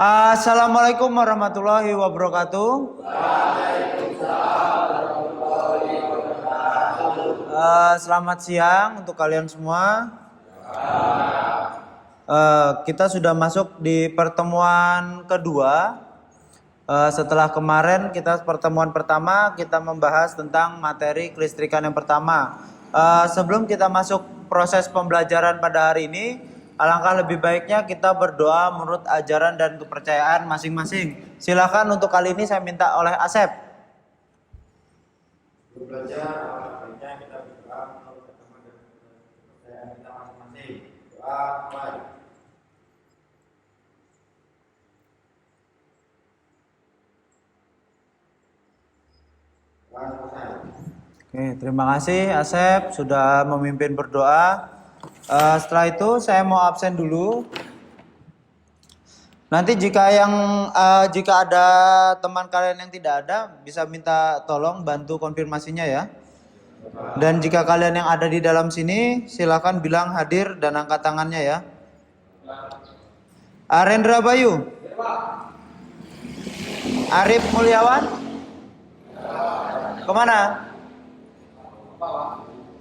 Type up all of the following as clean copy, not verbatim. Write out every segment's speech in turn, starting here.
Assalamualaikum warahmatullahi wabarakatuh. Selamat siang untuk kalian semua. Kita sudah masuk di pertemuan kedua. Setelah kemarin pertemuan pertama kita membahas tentang materi kelistrikan yang pertama. Sebelum kita masuk proses pembelajaran pada hari ini, alangkah lebih baiknya kita berdoa menurut ajaran dan kepercayaan masing-masing. Silakan untuk kali ini saya minta oleh Asep. Belajar baiknya kita berdoa menurut ajaran dan kepercayaan kita masing-masing. Doa mulai. Oke, terima kasih Asep sudah memimpin berdoa. Setelah itu saya mau absen dulu. Nanti jika ada teman kalian yang tidak ada, bisa minta tolong bantu konfirmasinya ya. Dan jika kalian yang ada di dalam sini, silakan bilang hadir dan angkat tangannya ya. Arendra Bayu, Arif Mulyawan, kemana?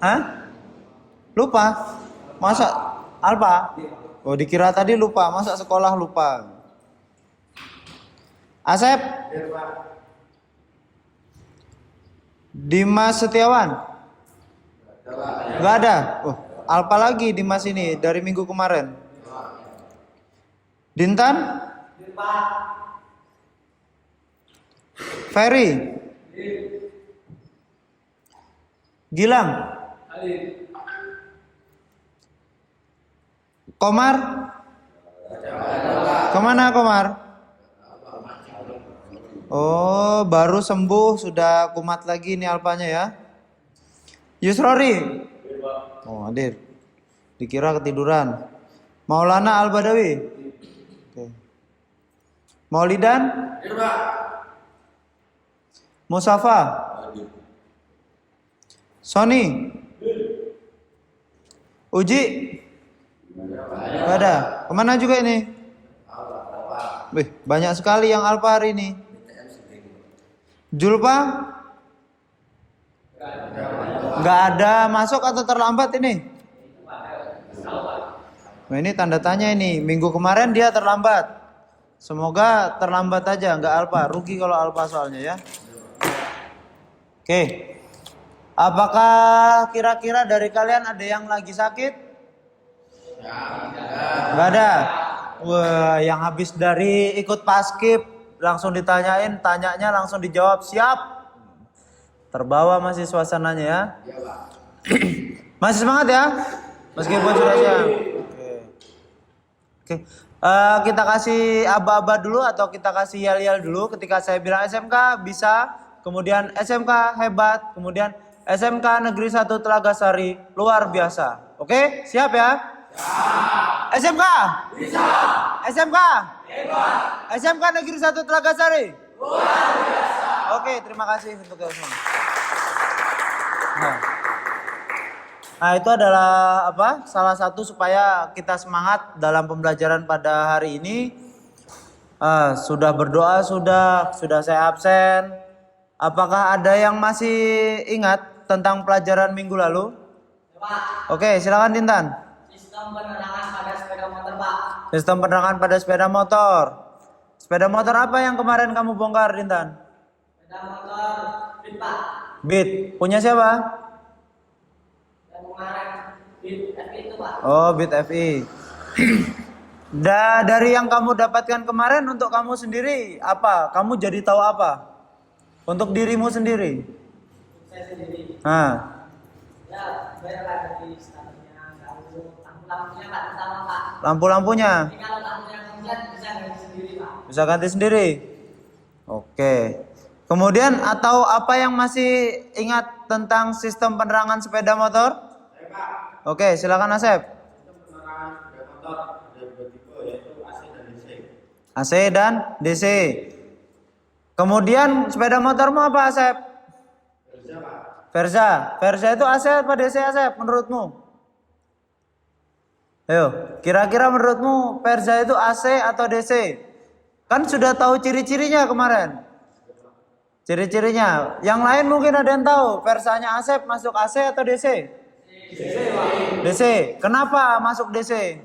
Hah? Lupa? Masa Alpa? Oh, dikira tadi lupa, masa sekolah lupa. Asep? Dimas Setiawan? Gak ada? Oh, Alpa lagi Dimas ini dari minggu kemarin. Dintan? Ferry? Gilang? Komar? Kemana Komar? Oh, baru sembuh, sudah kumat lagi nih Alpanya ya. Yusrori? Oh, hadir. Dikira ketiduran. Maulana Al-Badawi? Oke. Maulidan? Musafa? Sony? Uji? Gak ada. Kemana juga ini? Wih, banyak sekali yang Alfa hari ini. Julpa? Gak ada. Masuk atau terlambat ini? Nah, ini tanda tanya ini. Minggu kemarin dia terlambat. Semoga terlambat aja, nggak Alfa. Rugi kalau Alfa soalnya ya. Oke. Apakah kira-kira dari kalian ada yang lagi sakit? Gak ada. Wah, yang habis dari ikut paskib langsung ditanyain, tanyanya langsung dijawab siap. Terbawa masih suasananya ya. Masih semangat ya? Meskipun sudah siang. Oke. Kita kasih aba-aba dulu atau kita kasih yel-yel dulu ketika saya bilang SMK bisa, kemudian SMK hebat, kemudian SMK Negeri 1 Telaga Sari luar biasa. Oke, siap ya? Siap. SMK? Bisa. SMK? Hebat. SMK Negeri 1 Telaga Sari? Luar biasa. Oke, terima kasih untuk semua. Nah, itu adalah salah satu supaya kita semangat dalam pembelajaran pada hari ini. Sudah berdoa, sudah saya absen. Apakah ada yang masih ingat tentang pelajaran minggu lalu? Pak. Oke, silakan Dintan. Sistem penerangan pada sepeda motor, Pak. Sistem penerangan pada sepeda motor. Sepeda motor apa yang kemarin kamu bongkar, Dintan? Sepeda motor Beat, Pak. Beat. Punya siapa? Yang kemarin Beat FI itu, Pak. Oh, Beat FI. Dari yang kamu dapatkan kemarin untuk kamu sendiri apa? Kamu jadi tahu apa? Untuk dirimu sendiri. Saya sendiri. Ya, banyak ada di standarnya, lampu-lampunya Pak, pertama Pak. Lampu-lampunya. Jadi kalau lampunya kemudian bisa ganti sendiri Pak. Bisa ganti sendiri. Oke. Kemudian atau apa yang masih ingat tentang sistem penerangan sepeda motor? Ya, Pak. Oke, silakan Asep. Sistem penerangan sepeda motor ada dua tipe yaitu AC dan DC. AC dan DC. Kemudian sepeda motormu apa Asep? Verza Pak. Verza. Verza itu AC apa DC Asep menurutmu? Ayo, kira-kira menurutmu Verza itu AC atau DC? Kan sudah tahu ciri-cirinya kemarin. Ciri-cirinya. Yang lain mungkin ada yang tahu. Versanya Asep masuk AC atau DC? DC. Kenapa masuk DC?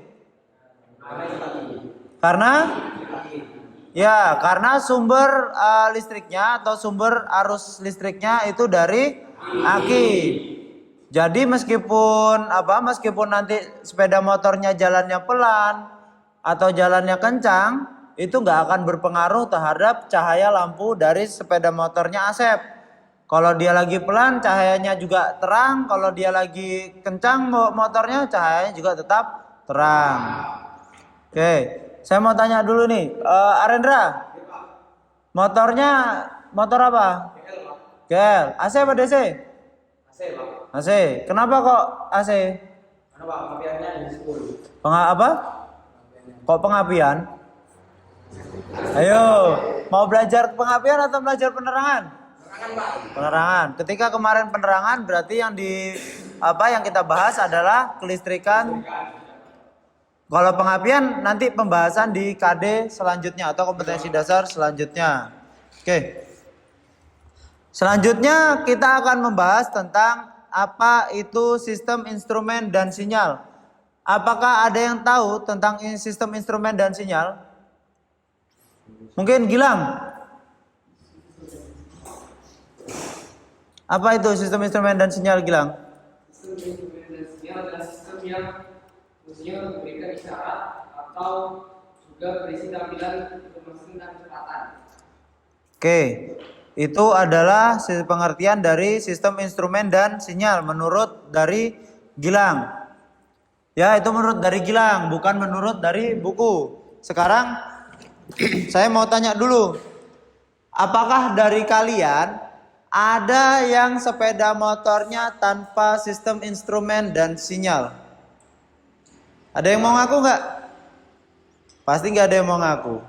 Karena sumber listriknya atau sumber arus listriknya itu dari aki. Jadi meskipun nanti sepeda motornya jalannya pelan atau jalannya kencang, itu nggak akan berpengaruh terhadap cahaya lampu dari sepeda motornya Asep. Kalau dia lagi pelan, cahayanya juga terang. Kalau dia lagi kencang motornya, cahayanya juga tetap terang. Oke, saya mau tanya dulu nih, Arendra, motornya motor apa? GL. AC apa DC? AC, Pak. AC. Kenapa kok AC? Karena Pak, pengapiannya di 10. Apa? Kok pengapian? Ayo, mau belajar pengapian atau belajar penerangan? Penerangan, Pak. Penerangan. Ketika kemarin penerangan berarti yang kita bahas adalah kelistrikan. Kalau pengapian nanti pembahasan di KD selanjutnya atau kompetensi dasar selanjutnya. Oke. Selanjutnya kita akan membahas tentang apa itu sistem instrumen dan sinyal. Apakah ada yang tahu tentang sistem instrumen dan sinyal? Mungkin Gilang. Apa itu sistem instrumen dan sinyal, Gilang? Sistem instrumen dan sinyal adalah sistem yang fungsinya untuk memberikan isyarat atau juga berisi tampilan informasi tentang kecepatan. Oke, itu adalah pengertian dari sistem instrumen dan sinyal menurut dari Gilang. Ya, itu menurut dari Gilang, bukan menurut dari buku. Sekarang saya mau tanya dulu. Apakah dari kalian ada yang sepeda motornya tanpa sistem instrumen dan sinyal? Ada yang mau ngaku nggak? Pasti nggak ada yang mau ngaku.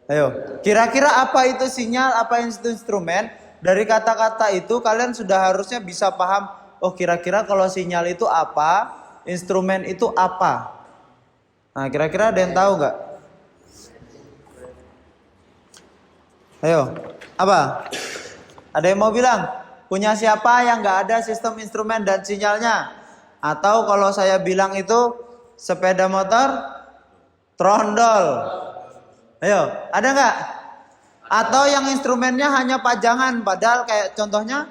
Ayo, kira-kira apa itu sinyal, apa itu instrumen? Dari kata-kata itu kalian sudah harusnya bisa paham. Oh, kira-kira kalau sinyal itu apa, instrumen itu apa? Nah, kira-kira ada yang tahu nggak? Ayo, apa? Ada yang mau bilang? Punya siapa yang nggak ada sistem instrumen dan sinyalnya? Atau kalau saya bilang itu sepeda motor trondol. Ayo, ada nggak? Atau yang instrumennya hanya pajangan, padahal kayak contohnya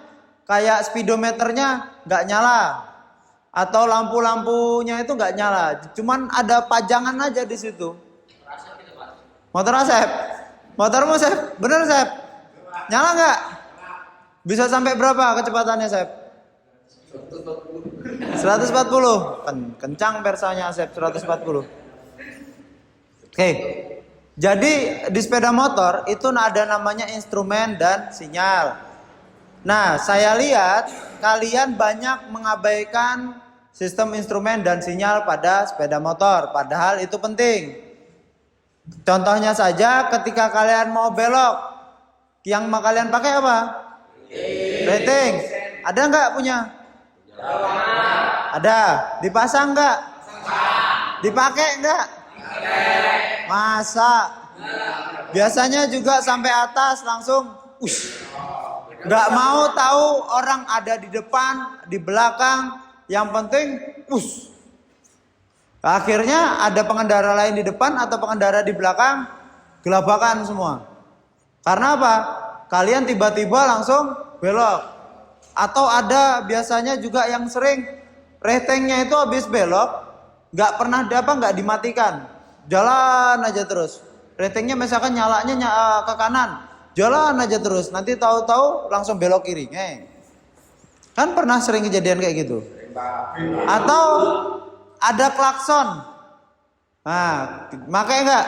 kayak speedometernya nggak nyala, atau lampu-lampunya itu nggak nyala, cuman ada pajangan aja di situ. Motor Asep, motormu Sep, bener Sep? Nyala nggak? Bisa sampai berapa kecepatannya Sep? 140. Kencang persanya Asep 140. Oke. Jadi di sepeda motor itu ada namanya instrumen dan sinyal. Nah, saya lihat kalian banyak mengabaikan sistem instrumen dan sinyal pada sepeda motor, padahal itu penting. Contohnya saja ketika kalian mau belok, yang mau kalian pakai apa? Rating. Ada nggak punya? Ada. Dipasang nggak? Dipakai nggak? Masa? Biasanya juga sampai atas langsung nggak mau tahu orang ada di depan, di belakang, yang penting akhirnya ada pengendara lain di depan atau pengendara di belakang gelabakan semua. Karena apa? Kalian tiba-tiba langsung belok. Atau ada biasanya juga yang sering retengnya itu habis belok nggak dimatikan. Jalan aja terus. Ratingnya misalkan nyalanya ke kanan, jalan aja terus. Nanti tahu-tahu langsung belok kiri. Kan pernah sering kejadian kayak gitu. Atau ada klakson. Nah, pakai enggak?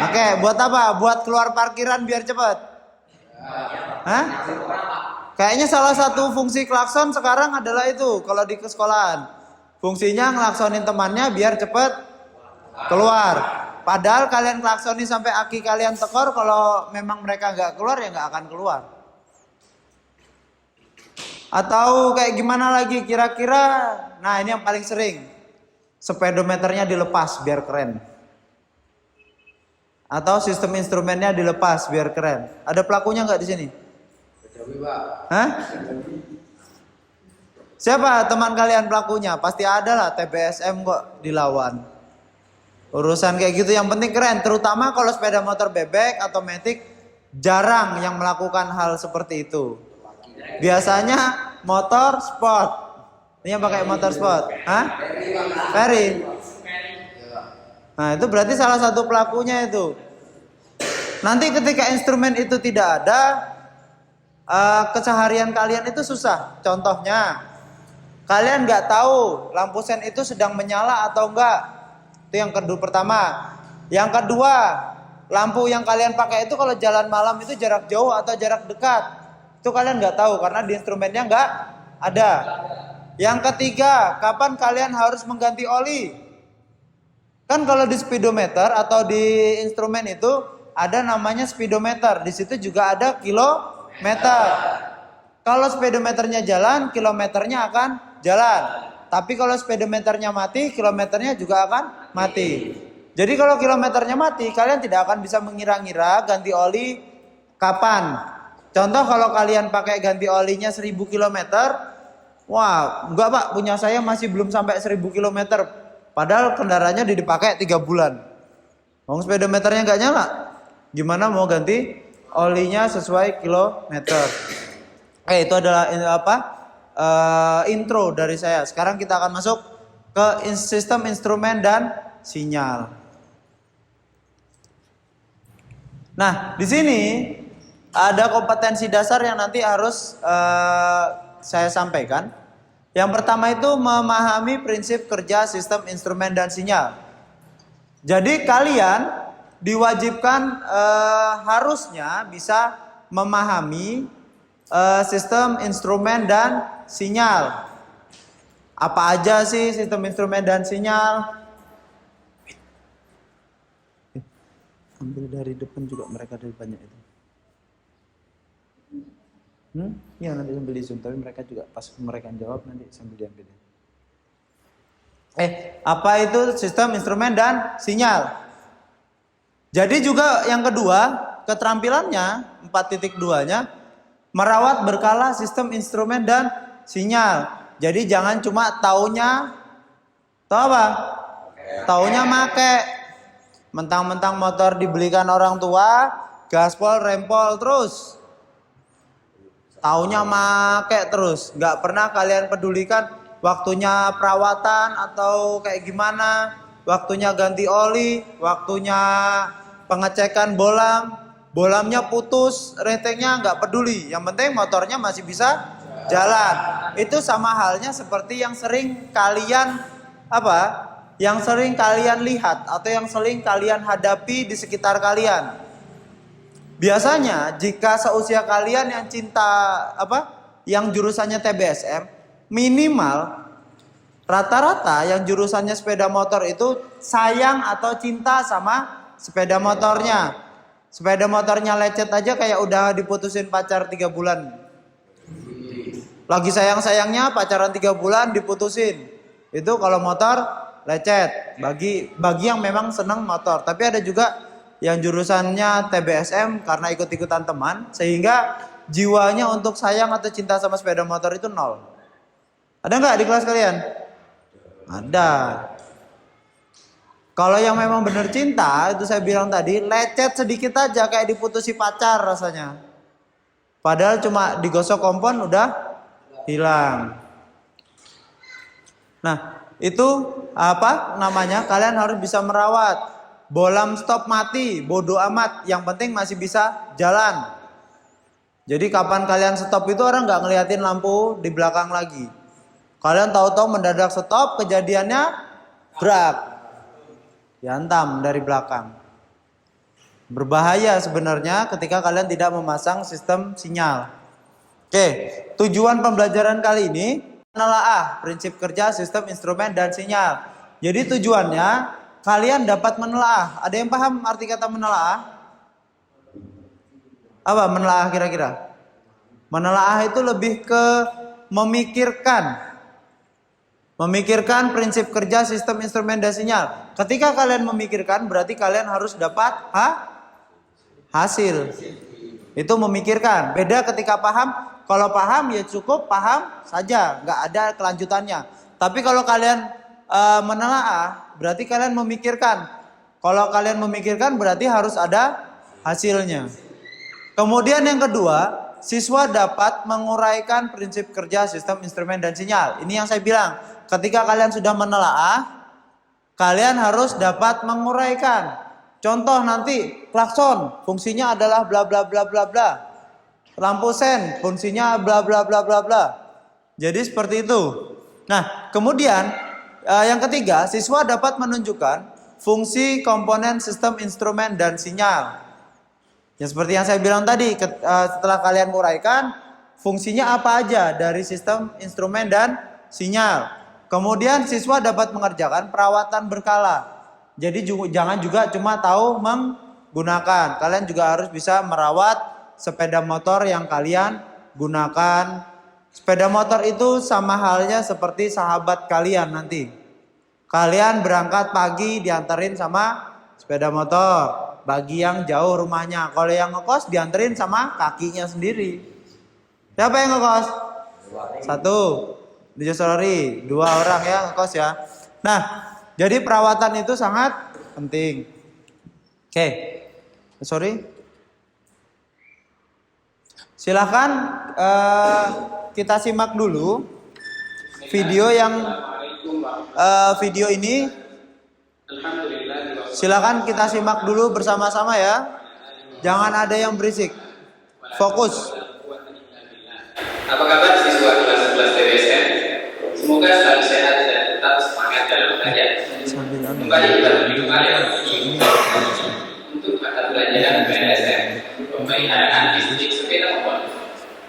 Pakai. Buat apa? Buat keluar parkiran biar cepat. Hah? Kayaknya salah satu fungsi klakson sekarang adalah itu kalau di sekolahan. Fungsinya ngelaksonin temannya biar cepat keluar. Padahal kalian klaksoni sampai aki kalian tekor, kalau memang mereka nggak keluar ya nggak akan keluar. Atau kayak gimana lagi kira-kira? Nah, ini yang paling sering. Speedometernya dilepas biar keren. Atau sistem instrumennya dilepas biar keren. Ada pelakunya nggak di sini? Hah? Siapa teman kalian pelakunya? Pasti ada lah, TBSM kok dilawan. Urusan kayak gitu yang penting keren. Terutama kalau sepeda motor bebek atau matic, jarang yang melakukan hal seperti itu. Biasanya motor sport. Ini yang pakai motor sport. Hah? Ferry. Nah itu berarti salah satu pelakunya itu. Nanti ketika instrumen itu tidak ada, keseharian kalian itu susah. Contohnya, kalian nggak tahu lampu sen itu sedang menyala atau enggak. Itu yang kedua pertama. Yang kedua, lampu yang kalian pakai itu kalau jalan malam itu jarak jauh atau jarak dekat. Itu kalian nggak tahu karena di instrumennya nggak ada. Yang ketiga, kapan kalian harus mengganti oli? Kan kalau di speedometer atau di instrumen itu ada namanya speedometer. Di situ juga ada kilometer. Kalau speedometernya jalan, kilometernya akan jalan. Tapi kalau speedometernya mati, kilometernya juga akan mati. Jadi kalau kilometernya mati, kalian tidak akan bisa mengira-ngira ganti oli kapan. Contoh kalau kalian pakai ganti olinya 1000 km, wah, enggak Pak, punya saya masih belum sampai 1000 km. Padahal kendaraannya dipakai 3 bulan. Wong speedometernya nggak nyala. Gimana mau ganti olinya sesuai kilometer? Itu adalah intro dari saya. Sekarang kita akan masuk ke sistem instrumen dan sinyal. Nah, di sini ada kompetensi dasar yang nanti harus saya sampaikan. Yang pertama itu memahami prinsip kerja sistem instrumen dan sinyal. Jadi kalian diwajibkan harusnya bisa memahami sistem instrumen dan sinyal. Apa aja sih sistem instrumen dan sinyal? Ambil dari depan juga, mereka dari banyak itu. Iya nanti sambil di zoom, tapi mereka juga pas mereka jawab nanti sambil diambil. Apa itu sistem instrumen dan sinyal? Jadi juga yang kedua, keterampilannya 4.2-nya merawat berkala sistem instrumen dan sinyal. Jadi jangan cuma taunya make. Mentang-mentang motor dibelikan orang tua, gaspol, rempol terus. Taunya make terus, nggak pernah kalian pedulikan waktunya perawatan atau kayak gimana, waktunya ganti oli, waktunya pengecekan bolamnya putus, ratingnya nggak peduli. Yang penting motornya masih bisa jalan. Itu sama halnya seperti yang sering kalian yang sering kalian lihat atau yang sering kalian hadapi di sekitar kalian. Biasanya jika seusia kalian yang yang jurusannya TBSM, minimal rata-rata yang jurusannya sepeda motor itu sayang atau cinta sama sepeda motornya. Sepeda motornya lecet aja kayak udah diputusin pacar 3 bulan. Lagi sayang-sayangnya pacaran 3 bulan diputusin. Itu kalau motor lecet. Bagi yang memang senang motor. Tapi ada juga yang jurusannya TBSM karena ikut-ikutan teman, sehingga jiwanya untuk sayang atau cinta sama sepeda motor itu 0. Ada nggak di kelas kalian? Ada. Kalau yang memang benar cinta, itu saya bilang tadi, lecet sedikit aja kayak diputusi pacar rasanya. Padahal cuma digosok kompon udah hilang. Nah, itu kalian harus bisa merawat. Bolam stop mati, bodoh amat, yang penting masih bisa jalan. Jadi kapan kalian stop itu orang nggak ngeliatin lampu di belakang lagi. Kalian tahu-tahu mendadak stop, kejadiannya brak, dihantam dari belakang. Berbahaya sebenarnya ketika kalian tidak memasang sistem sinyal. Oke, tujuan pembelajaran kali ini menelaah prinsip kerja sistem instrumen dan sinyal. Jadi tujuannya kalian dapat menelaah. Ada yang paham arti kata menelaah? Apa menelaah kira-kira? Menelaah itu lebih ke memikirkan prinsip kerja sistem instrumen dan sinyal. ketika kalian memikirkan berarti kalian harus dapat hasil. Itu memikirkan. Beda ketika paham. Kalau paham ya cukup paham saja, nggak ada kelanjutannya. Tapi kalau kalian menelaah, berarti kalian memikirkan. Kalau kalian memikirkan berarti harus ada hasilnya. Kemudian yang kedua, siswa dapat menguraikan prinsip kerja sistem instrumen dan sinyal. Ini yang saya bilang, ketika kalian sudah menelaah, kalian harus dapat menguraikan. Contoh nanti klakson fungsinya adalah bla bla bla bla bla. Lampu sen fungsinya bla bla bla bla bla. Jadi seperti itu. Nah, kemudian yang ketiga, siswa dapat menunjukkan fungsi komponen sistem instrumen dan sinyal. Ya seperti yang saya bilang tadi, setelah kalian menguraikan fungsinya apa aja dari sistem instrumen dan sinyal. Kemudian siswa dapat mengerjakan perawatan berkala. Jadi jangan juga cuma tahu menggunakan. Kalian juga harus bisa merawat sepeda motor yang kalian gunakan. Sepeda motor itu sama halnya seperti sahabat kalian nanti. Kalian berangkat pagi diantarin sama sepeda motor. Bagi yang jauh rumahnya. Kalau yang ngekos dianterin sama kakinya sendiri. Siapa yang ngekos? Satu. Di Josolori. 2 orang ya ngekos ya. Nah, jadi perawatan itu sangat penting. Oke. Sorry. Silahkan kita simak dulu video yang video ini. Silakan kita simak dulu bersama-sama ya. Jangan ada yang berisik. Fokus. Apa kabar siswa kelas 11 TBSN? Semoga selalu sehat dan tetap semangat dalam belajar. Kembali kita menuju area ini untuk mata pelajaran PNSM, pemeliharaan listrik sepeda motor.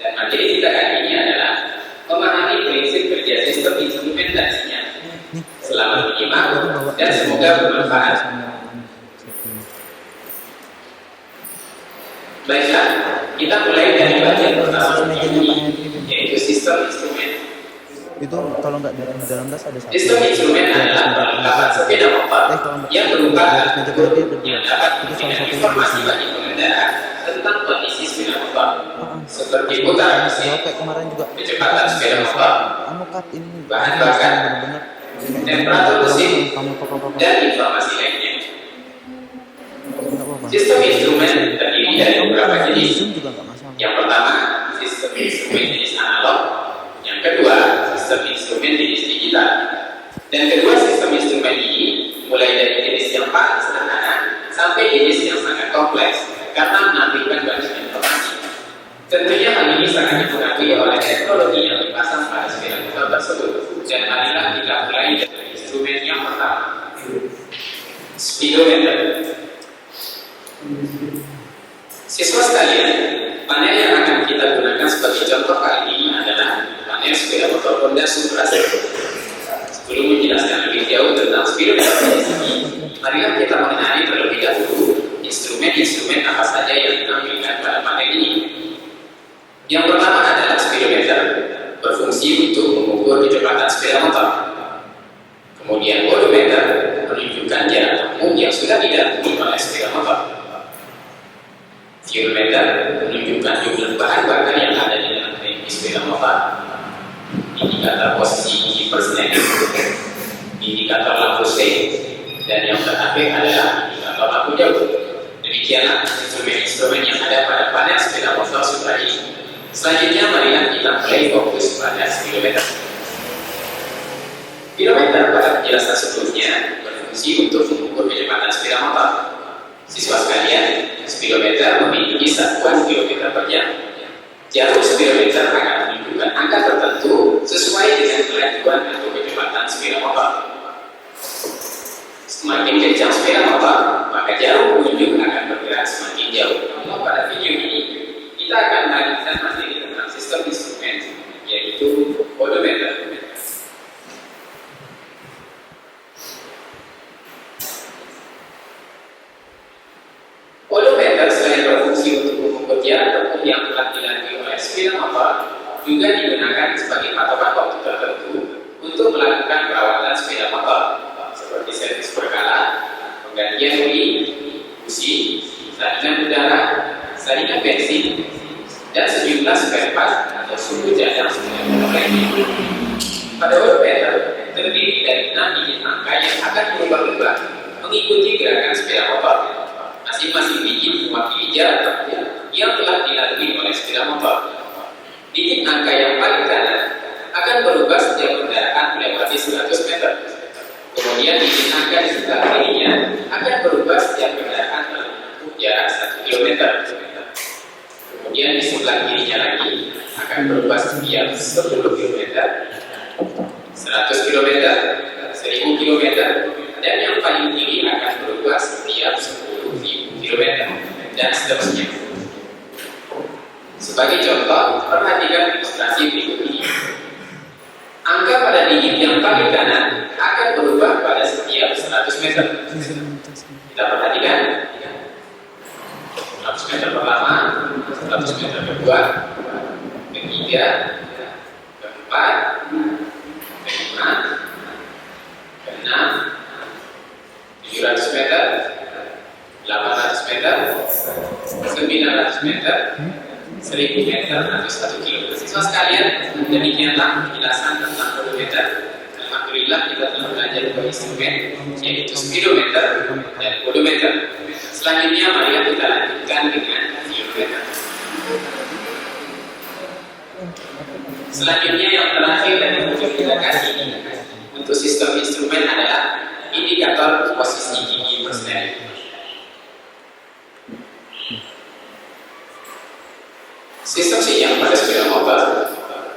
Dan materi kita kali ini adalah memahami prinsip kerja sistem instrumen dan sinyal. Selamat menyimak dan semoga bermanfaat. Baiklah, kita mulai dari bagian pertama ini, yaitu sistem instrumen. Itu kalau nggak di dalam tas ada satu. Sistem instrumen adalah perlengkapan sepeda motor yang berupa alat ukur yang dapat memberikan informasi bagi pengendara tentang kondisi sepeda motor, seperti putaran mesin, kecepatan sepeda motor, bahan bakar, temperatur mesin, dan informasi lainnya. Sistem instrumen terdiri dari beberapa jenis. Yang pertama, sistem instrumen jenis analog. Yang kedua, sistem instrumen jenis digital. Dan kedua sistem instrumen ini mulai dari jenis yang paling sederhana sampai jenis yang sangat kompleks karena menampilkan banyak informasi. Tentunya hal ini sangat dipengaruhi oleh teknologi yang dipasang pada sepeda motor tersebut. Dan marilah kita mulai dari instrumen yang pertama, speedometer. Siswa sekalian, panel yang akan kita gunakan sebagai contoh kali ini adalah panel sepeda motor Honda Supra. Sebelum menjelaskan lebih jauh tentang speedometer ini, marilah kita mengenali terlebih dahulu instrumen-instrumen apa saja yang ditampilkan pada panel ini. Yang pertama adalah speedometer, berfungsi untuk mengukur kecepatan sepeda motor. Kemudian odometer, menunjukkan jarak tempuh yang sudah dilalui oleh sepeda motor. Fuel meter menunjukkan jumlah bahan bakar yang ada di dalam tangki sepeda motor. Indikator posisi persneling, indikator lampu stay, dan yang terakhir adalah indikator lampu jauh. Demikianlah instrumen-instrumen yang ada pada panel sepeda motor Supra ini. Selanjutnya marilah kita mulai fokus pada speedometer. Speedometer pada penjelasan sebelumnya berfungsi untuk mengukur kecepatan sepeda motor. Siswa sekalian, speedometer memiliki satuan kilometer per jam. Jarum speedometer akan menunjukkan angka tertentu sesuai dengan kelajuan atau kecepatan sepeda motor. Semakin kencang sepeda motor, maka jarum penunjuk akan bergerak semakin jauh. Namun pada video ini, kita akan melanjutkan materi tentang sistem instrumen, yaitu odometer. Odometer selain berfungsi untuk mengukur jarak tempuh yang telah dilalui oleh sepeda motor, juga digunakan sebagai patokan waktu tertentu untuk melakukan perawatan sepeda motor, seperti servis berkala, penggantian oli, busi, saringan udara, saringan bensin, dan sejumlah spare part atau suku cadang lainnya. Pada odometer terdiri dari 6 digit angka yang akan berubah-ubah mengikuti gerakan sepeda motor. Masing-masing digit mewakili jarak yang telah dilalui oleh sepeda motor. Digit angka yang paling kanan akan berubah setiap kendaraan melewati 100 meter. Kemudian digit angka di sebelah kirinya akan berubah setiap kendaraan menempuh jarak 1 km. Kemudian di sebelah kirinya lagi akan berubah setiap 10 km, 100 km, 1000 km, dan yang paling tinggi akan berubah setiap 10.000 km, dan seterusnya. Sebagai contoh, perhatikan ilustrasi berikut ini. Angka pada digit yang paling kanan akan berubah pada setiap 100 meter. Kita perhatikan 100 meter pertama, 100 meter kedua, ketiga, keempat, kelima, keenam, 700 meter, 800 meter, 900 meter, 1000 meter, atau 1 kilo. Siswa sekalian, demikianlah penjelasan tentang odometer. Alhamdulillah kita telah belajar dua instrumen, yaitu speedometer dan odometer. Selanjutnya mari kita lanjutkan dengan kilometer. Selanjutnya yang terakhir dan yang kita kasih untuk sistem instrumen adalah indikator posisi gigi persneling. Sistem sinyal pada sepeda motor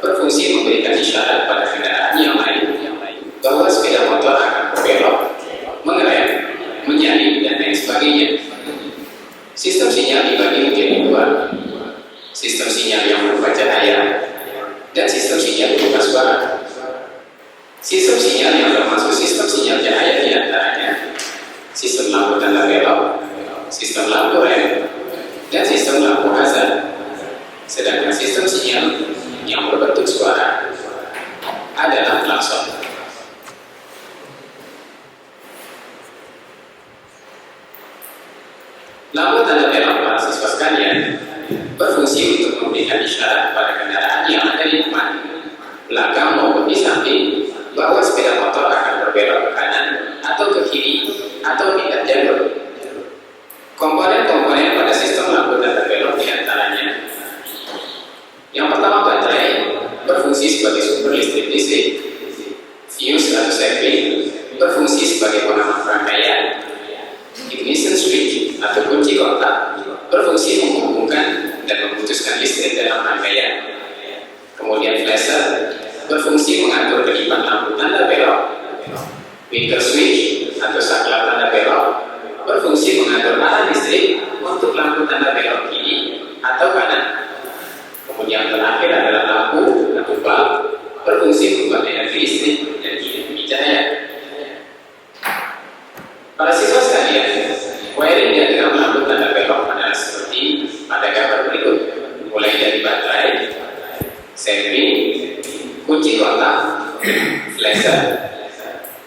berfungsi memberikan isyarat pada kendaraan yang lain bahwa sepeda motor akan berbelok, mengerem, menyalip, dan lain sebagainya. Sistem sinyal dibagi menjadi dua: sistem sinyal yang berupa cahaya dan sistem sinyal berupa suara. Sistem sinyal yang termasuk sistem sinyal cahaya diantaranya sistem lampu tanda belok, sistem lampu rem, dan sistem lampu hazard. Sedangkan sistem sinyal yang berbentuk suara adalah klakson. Lampu tanda belok para siswa sekalian berfungsi untuk memberikan isyarat pada kendaraan yang ada di depan, belakang maupun di samping bahwa sepeda motor akan berbelok ke kanan atau ke kiri atau pindah jalur. Komponen-komponen pada sistem lampu tanda belok diantaranya: yang pertama, baterai berfungsi sebagai sumber listrik DC. Fuse atau serving berfungsi sebagai pengaman rangkaian. Ignition switch atau kunci kontak berfungsi menghubungkan dan memutuskan listrik dalam rangkaian. Kemudian flasher berfungsi mengatur kedipan lampu tanda belok. Winker switch atau saklar tanda belok berfungsi mengatur arah listrik untuk lampu tanda belok kiri atau kanan. Kemudian terakhir adalah lampu atau bulb berfungsi membuat energi listrik dan kirim cahaya. Para siswa sekalian, wiring diagram lampu tanda belok adalah seperti pada gambar berikut, mulai dari baterai, serving, kunci kontak, flasher,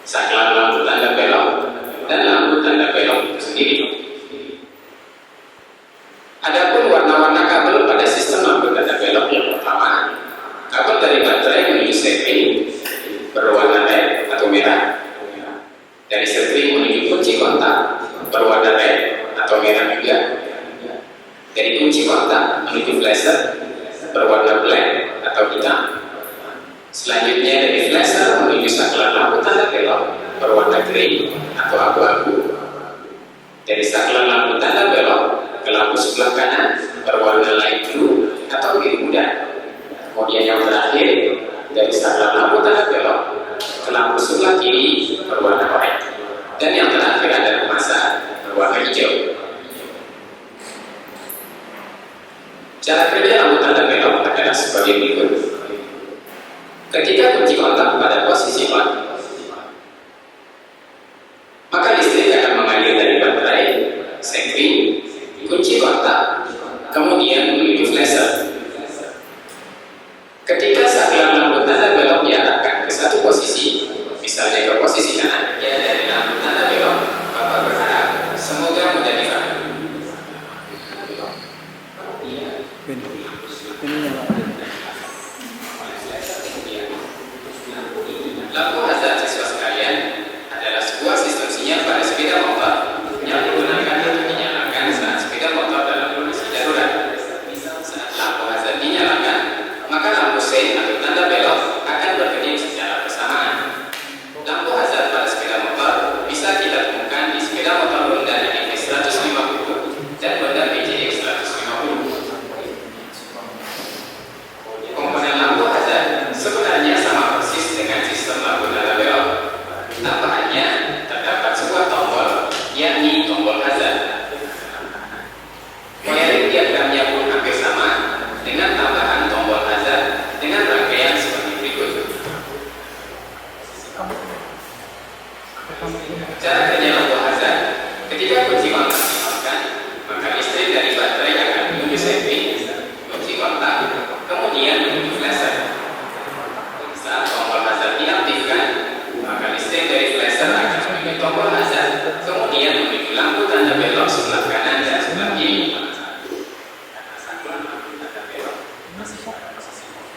saklar lampu tanda belok, dan lampu tanda belok itu sendiri. Adapun warna-warna kabel pada sistem lampu tanda belok yang pertama, kabel dari baterai menuju serving berwarna red atau merah, dari serving menuju kunci kontak berwarna red atau merah juga, dari kunci kontak menuju flasher berwarna black atau hitam. Selanjutnya dari flasher menuju saklar lampu tanda belok berwarna grey atau abu-abu, dari saklar lampu tanda belok ke lampu sebelah kanan berwarna light blue atau biru muda. Kemudian yang terakhir, dari saklar lampu tanda belok ke lampu sebelah kiri berwarna white, dan yang terakhir adalah masa berwarna hijau. Cara kerja lampu tanda belok adalah sebagai berikut. Ketika kunci kontak pada posisi on, maka listrik akan mengalir dari baterai, serving, kunci kontak, kemudian menuju flasher. Ketika saklar lampu tanda belok diarahkan ke satu posisi, misalnya ke posisi kanan, ya dari lampu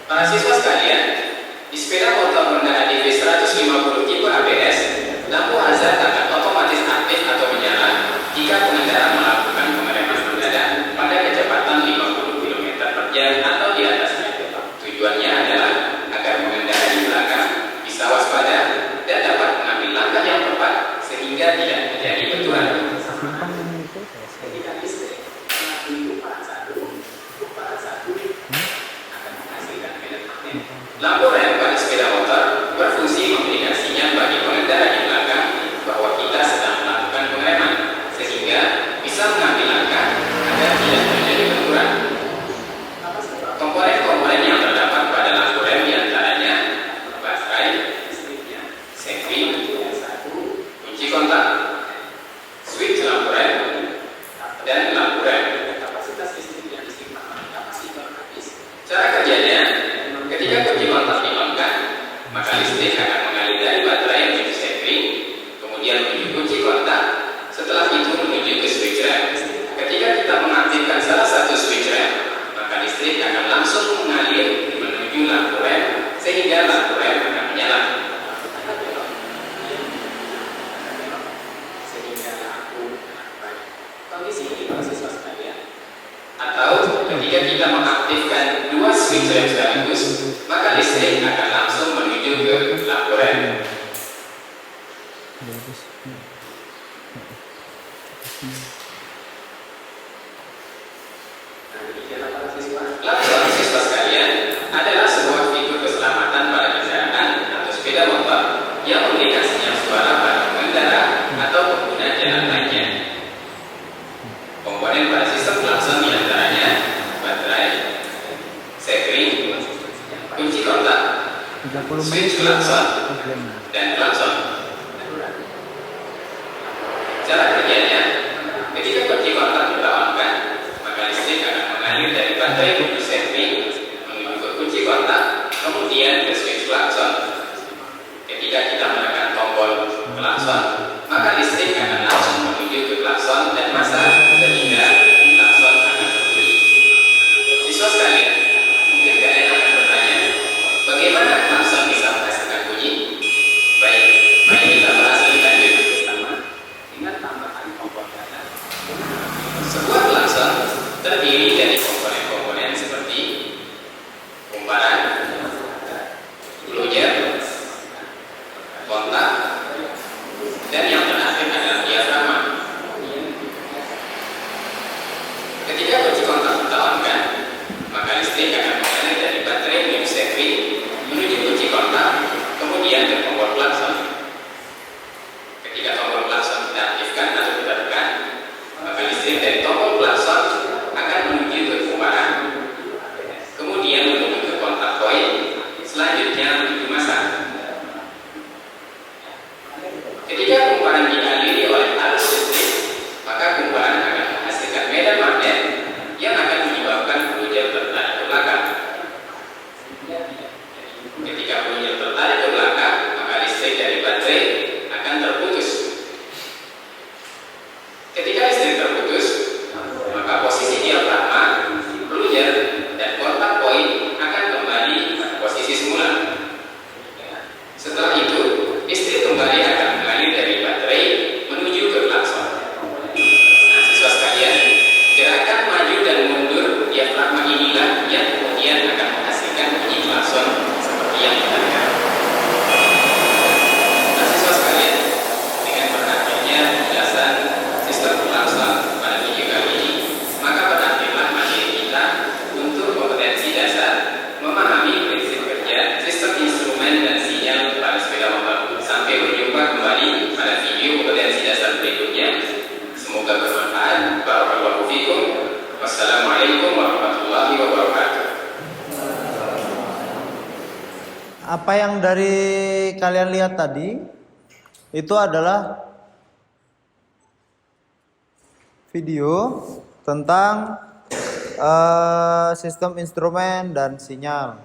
Para siswa sekalian, di sepeda motor Honda ADV 150 tipe ABS, lampu hazard akan otomatis aktif atau menyala jika pengendara melakukan pengereman mendadak pada kecepatan 50 km per jam atau di atasnya. Tujuannya adalah agar pengendara di belakang bisa waspada dan dapat mengambil langkah yang tepat sehingga tidak terjadi benturan. Ketika listrik mengakui kumparan satu akan menghasilkan medan magnet. Lampu rem pada sepeda motor berfungsi memberikan sinyal bagi pengendara di belakang bahwa kita sedang melakukan pengereman, sehingga bisa mengambil langkah agar tidak terjadi benturan. Komponen-komponen yang terdapat pada lampu rem diantaranya baterai, safety, kunci kontak, switch lampu rem, dan lampu rem. Cara kerjanya, ketika kunci kontak dimakan, maka listrik akan mengalir dari baterai menuju safety, kemudian menuju kunci kontak, setelah itu menuju ke switch rem. Ketika kita mengaktifkan salah satu switch rem, maka listrik akan langsung mengalir menuju lampu rem, sehingga lampu rem akan menyala. Kondisi ini para siswa sekalian. Atau ketika kita mengaktifkan dua switch rem sekaligus, maka listrik akan langsung menuju ke lampu rem. Klakson siswa sekalian adalah sebuah fitur keselamatan pada kendaraan atau sepeda motor yang memberikan sinyal suara pada pengendara atau pengguna jalan lainnya. Komponen pada sistem klakson diantaranya baterai, safety, kunci kontak, switch klakson, dan klakson. Cara kerjanya, ketika kunci kontak dilawankan, maka listrik akan mengalir dari baterai menuju safety, menuju ke kunci kontak, kemudian ke switch klakson. Ketika kita menekan tombol klakson, maka listrik akan langsung menuju ke klakson dan masa sehingga klakson akan berbunyi. Siswa sekalian, mungkin kalian akan bertanya, bagaimana klakson bisa menghasilkan bunyi? Baik, mari kita bahas lebih lanjut bersama dengan tambahan komponen. Sebuah klakson terdiri dari komponen-komponen seperti kumparan, blujer, kontak, dan yang terakhir adalah diafragma. Ketika kunci kontak ditawankan, maka listrik akan mengalir dari baterai menuju safety, menuju kunci kontak, kemudian ke tombol klakson. Ketika tombol klakson kita aktifkan atau kita tekan, maka listrik dari tombol klakson akan menuju ke kumparan, kemudian menuju ke kontak koin, selanjutnya menuju masa. Ketika kumparan dialiri oleh arus listrik, maka kumparan akan menghasilkan medan magnet yang akan menyebabkan blujer tertarik ke belakang. Ketika blujer tertarik ke belakang, maka listrik dari baterai akan terputus. Ketika listrik terputus, maka posisi diafragma, blujer, dan kontak koin akan kembali pada posisi semula. Setelah itu, listrik kembali akan mengalir dari baterai menuju ke klakson. Nah, siswa sekalian, gerakan maju dan mundur diafragma inilah yang kemudian akan menghasilkan bunyi klakson seperti yang kita lihat. Nah, siswa sekalian, dengan berakhirnya penjelasan sistem klakson pada video kali ini, maka berakhirlah materi kita untuk kompetensi dasar memahami prinsip kerja sistem instrumen dan sinyal pada sepeda motor. Sampai berjumpa kembali pada video kompetensi dasar berikutnya. Semoga bermanfaat. Barakallahu fikum. Wassalamualaikum warahmatullahi wabarakatuh. Apa yang dari kalian lihat tadi itu adalah video tentang sistem instrumen dan sinyal.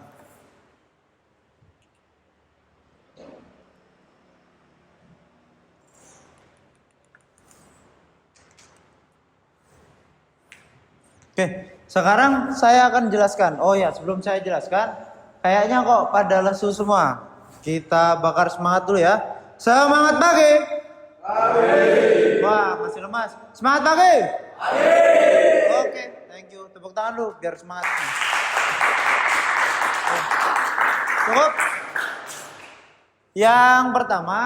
Oke, sekarang saya akan jelaskan. Oh ya, sebelum saya jelaskan, Kayaknya kok pada lesu semua. Kita bakar semangat dulu ya. Semangat pagi. Wah, masih lemas. Semangat pagi. Oke, thank you. Tepuk tangan dulu biar semangat. Cukup. Yang pertama,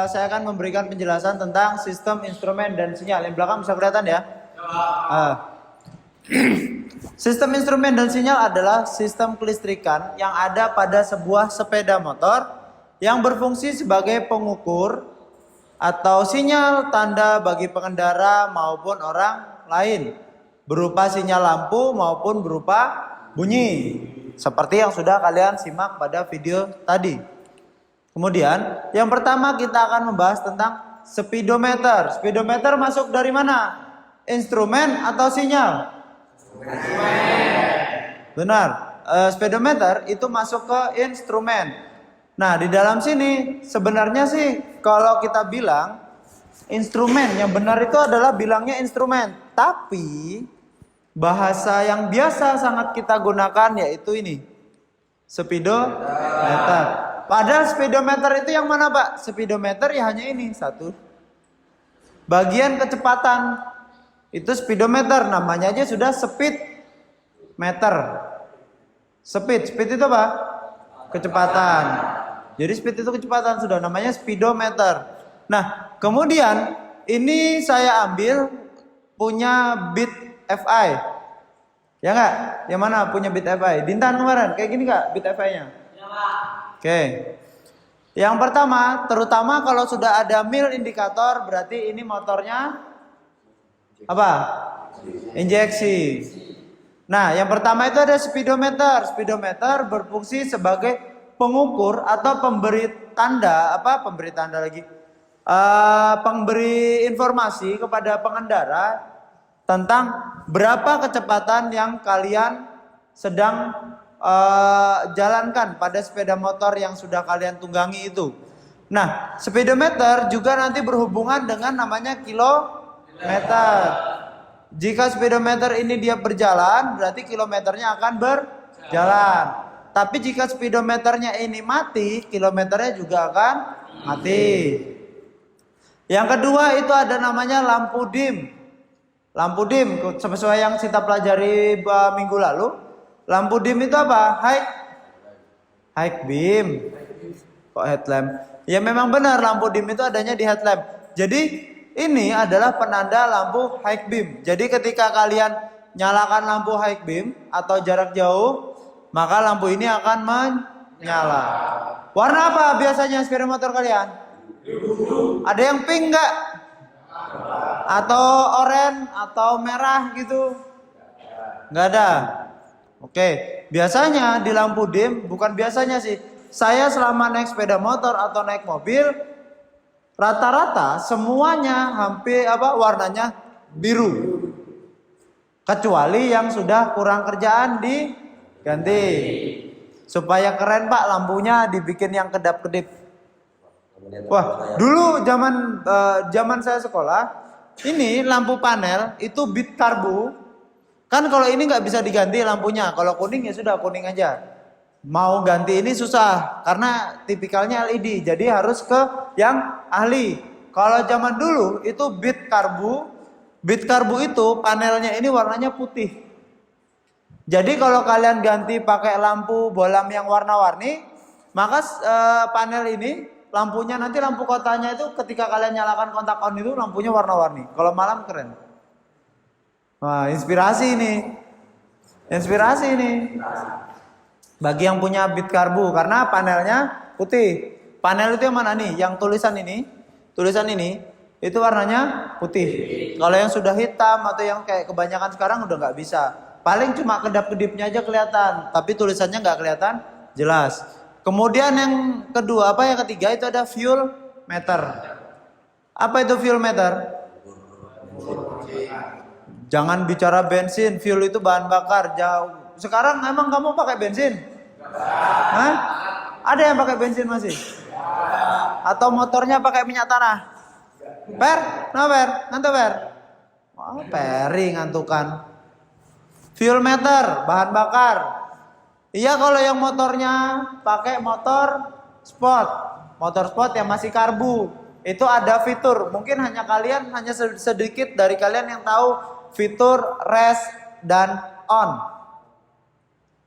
saya akan memberikan penjelasan tentang sistem, instrumen, dan sinyal. Yang belakang bisa kelihatan ya? Sistem, instrumen, dan sinyal adalah sistem kelistrikan yang ada pada sebuah sepeda motor yang berfungsi sebagai pengukur atau sinyal tanda bagi pengendara maupun orang lain, berupa sinyal lampu maupun berupa bunyi, seperti yang sudah kalian simak pada video tadi. Kemudian yang pertama kita akan membahas tentang speedometer. Speedometer masuk dari mana? Instrumen atau sinyal? Benar. Speedometer itu masuk ke instrumen. Nah, di dalam sini sebenarnya sih kalau kita bilang instrumen, yang benar itu adalah bilangnya instrumen. Tapi bahasa yang biasa sangat kita gunakan yaitu ini, speedometer. Padahal speedometer itu yang mana, Pak? Speedometer ya hanya ini satu. Bagian kecepatan itu speedometer, namanya aja sudah speed meter. Speed itu apa? Kecepatan. Jadi speed itu kecepatan, sudah namanya speedometer. Nah, kemudian ini saya ambil punya bit FI. Ya enggak? Yang mana punya bit FI? Dintan kemarin, kayak gini enggak bit FI-nya? Ya, Pak. Oke. Yang pertama, terutama kalau sudah ada mil indikator, berarti ini motornya apa? Injeksi. Nah, yang pertama itu ada speedometer. Speedometer berfungsi sebagai pengukur atau pemberi tanda, pemberi informasi kepada pengendara tentang berapa kecepatan yang kalian sedang jalankan pada sepeda motor yang sudah kalian tunggangi itu. Nah, speedometer juga nanti berhubungan dengan namanya kilometer. Jika speedometer ini dia berjalan, berarti kilometernya akan berjalan. Tapi jika speedometernya ini mati, kilometernya juga akan mati. Yang kedua itu ada namanya lampu dim. Lampu dim, sesuai yang kita pelajari minggu lalu. Lampu dim itu apa? High beam. Kok headlamp? Ya memang benar, lampu dim itu adanya di headlamp. Jadi ini adalah penanda lampu high beam. Jadi ketika kalian nyalakan lampu high beam atau jarak jauh, maka lampu ini akan menyala. Warna apa biasanya sepeda motor kalian? Ada yang pink enggak? Atau oranye atau merah gitu? Enggak ada. Oke, biasanya di lampu dim, bukan biasanya sih. Saya selama naik sepeda motor atau naik mobil, rata-rata semuanya hampir warnanya biru. Kecuali yang sudah kurang kerjaan diganti. Supaya keren, Pak, lampunya dibikin yang kedap-kedip. Wah, dulu zaman saya sekolah, ini lampu panel itu bit karbu. Kan kalau ini nggak bisa diganti lampunya. Kalau kuning ya sudah kuning aja. Mau ganti ini susah karena tipikalnya LED, jadi harus ke yang ahli. Kalau zaman dulu itu bit karbu itu panelnya ini warnanya putih. Jadi kalau kalian ganti pakai lampu bolam yang warna-warni, maka panel ini lampunya nanti lampu kotanya itu ketika kalian nyalakan kontak on itu lampunya warna-warni. Kalau malam keren. Wah, inspirasi ini. Bagi yang punya bit karbu, karena panelnya putih. Panel itu yang mana nih? Yang tulisan ini itu warnanya putih. Kalau yang sudah hitam atau yang kayak kebanyakan sekarang udah nggak bisa. Paling cuma kedap-kedipnya aja kelihatan, tapi tulisannya nggak kelihatan jelas. Kemudian yang kedua, yang ketiga itu ada fuel meter. Apa itu fuel meter? Jangan bicara bensin, fuel itu bahan bakar. Jauh. Sekarang emang kamu pakai bensin? Hah? Ada yang pakai bensin masih? Atau motornya pakai minyak tanah? Ngantuk Per? Peri ngantukan. Fuel meter, bahan bakar. Iya, kalau yang motornya pakai motor sport yang masih karbu, itu ada fitur. Mungkin hanya sedikit dari kalian yang tahu fitur rest dan on.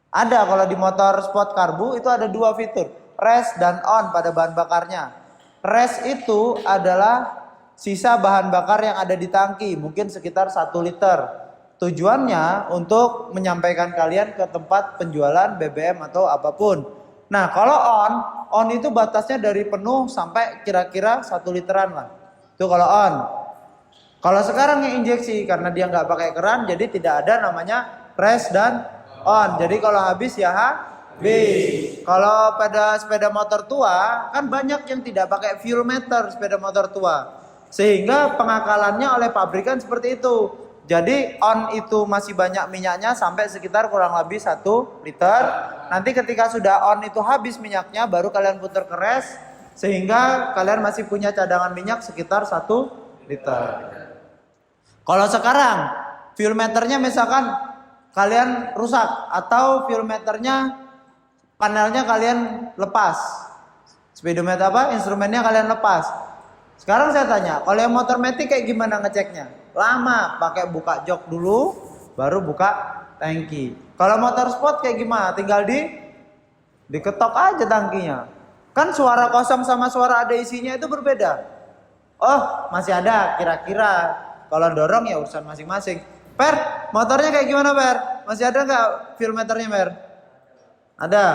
Ada kalau di motor sport karbu itu ada dua fitur, rest dan on pada bahan bakarnya. Rest itu adalah sisa bahan bakar yang ada di tangki, mungkin sekitar 1 liter. Tujuannya untuk menyampaikan kalian ke tempat penjualan BBM atau apapun. Nah, kalau on itu batasnya dari penuh sampai kira-kira 1 literan lah. Itu kalau on. Kalau sekarang yang injeksi, karena dia nggak pakai keran, jadi tidak ada namanya rest dan on. Jadi kalau habis ya habis. Kalau pada sepeda motor tua, kan banyak yang tidak pakai fuel meter sepeda motor tua. Sehingga pengakalannya oleh pabrikan seperti itu. Jadi on itu masih banyak minyaknya sampai sekitar kurang lebih 1 liter. Nanti ketika sudah on itu habis minyaknya, baru kalian putar ke rest, sehingga kalian masih punya cadangan minyak sekitar 1 liter. Kalau sekarang fuel meternya misalkan kalian rusak, atau fuel meternya panelnya kalian lepas, speedometer instrumennya kalian lepas. Sekarang saya tanya, kalau yang motor metik kayak gimana ngeceknya? Lama, pakai buka jok dulu, baru buka tangki. Kalau motor sport kayak gimana? Tinggal diketok aja tangkinya. Kan suara kosong sama suara ada isinya itu berbeda. Oh, masih ada kira-kira. Kalau dorong ya urusan masing-masing. Per, motornya kayak gimana Per? Masih ada nggak fuel meternya Per? Ada.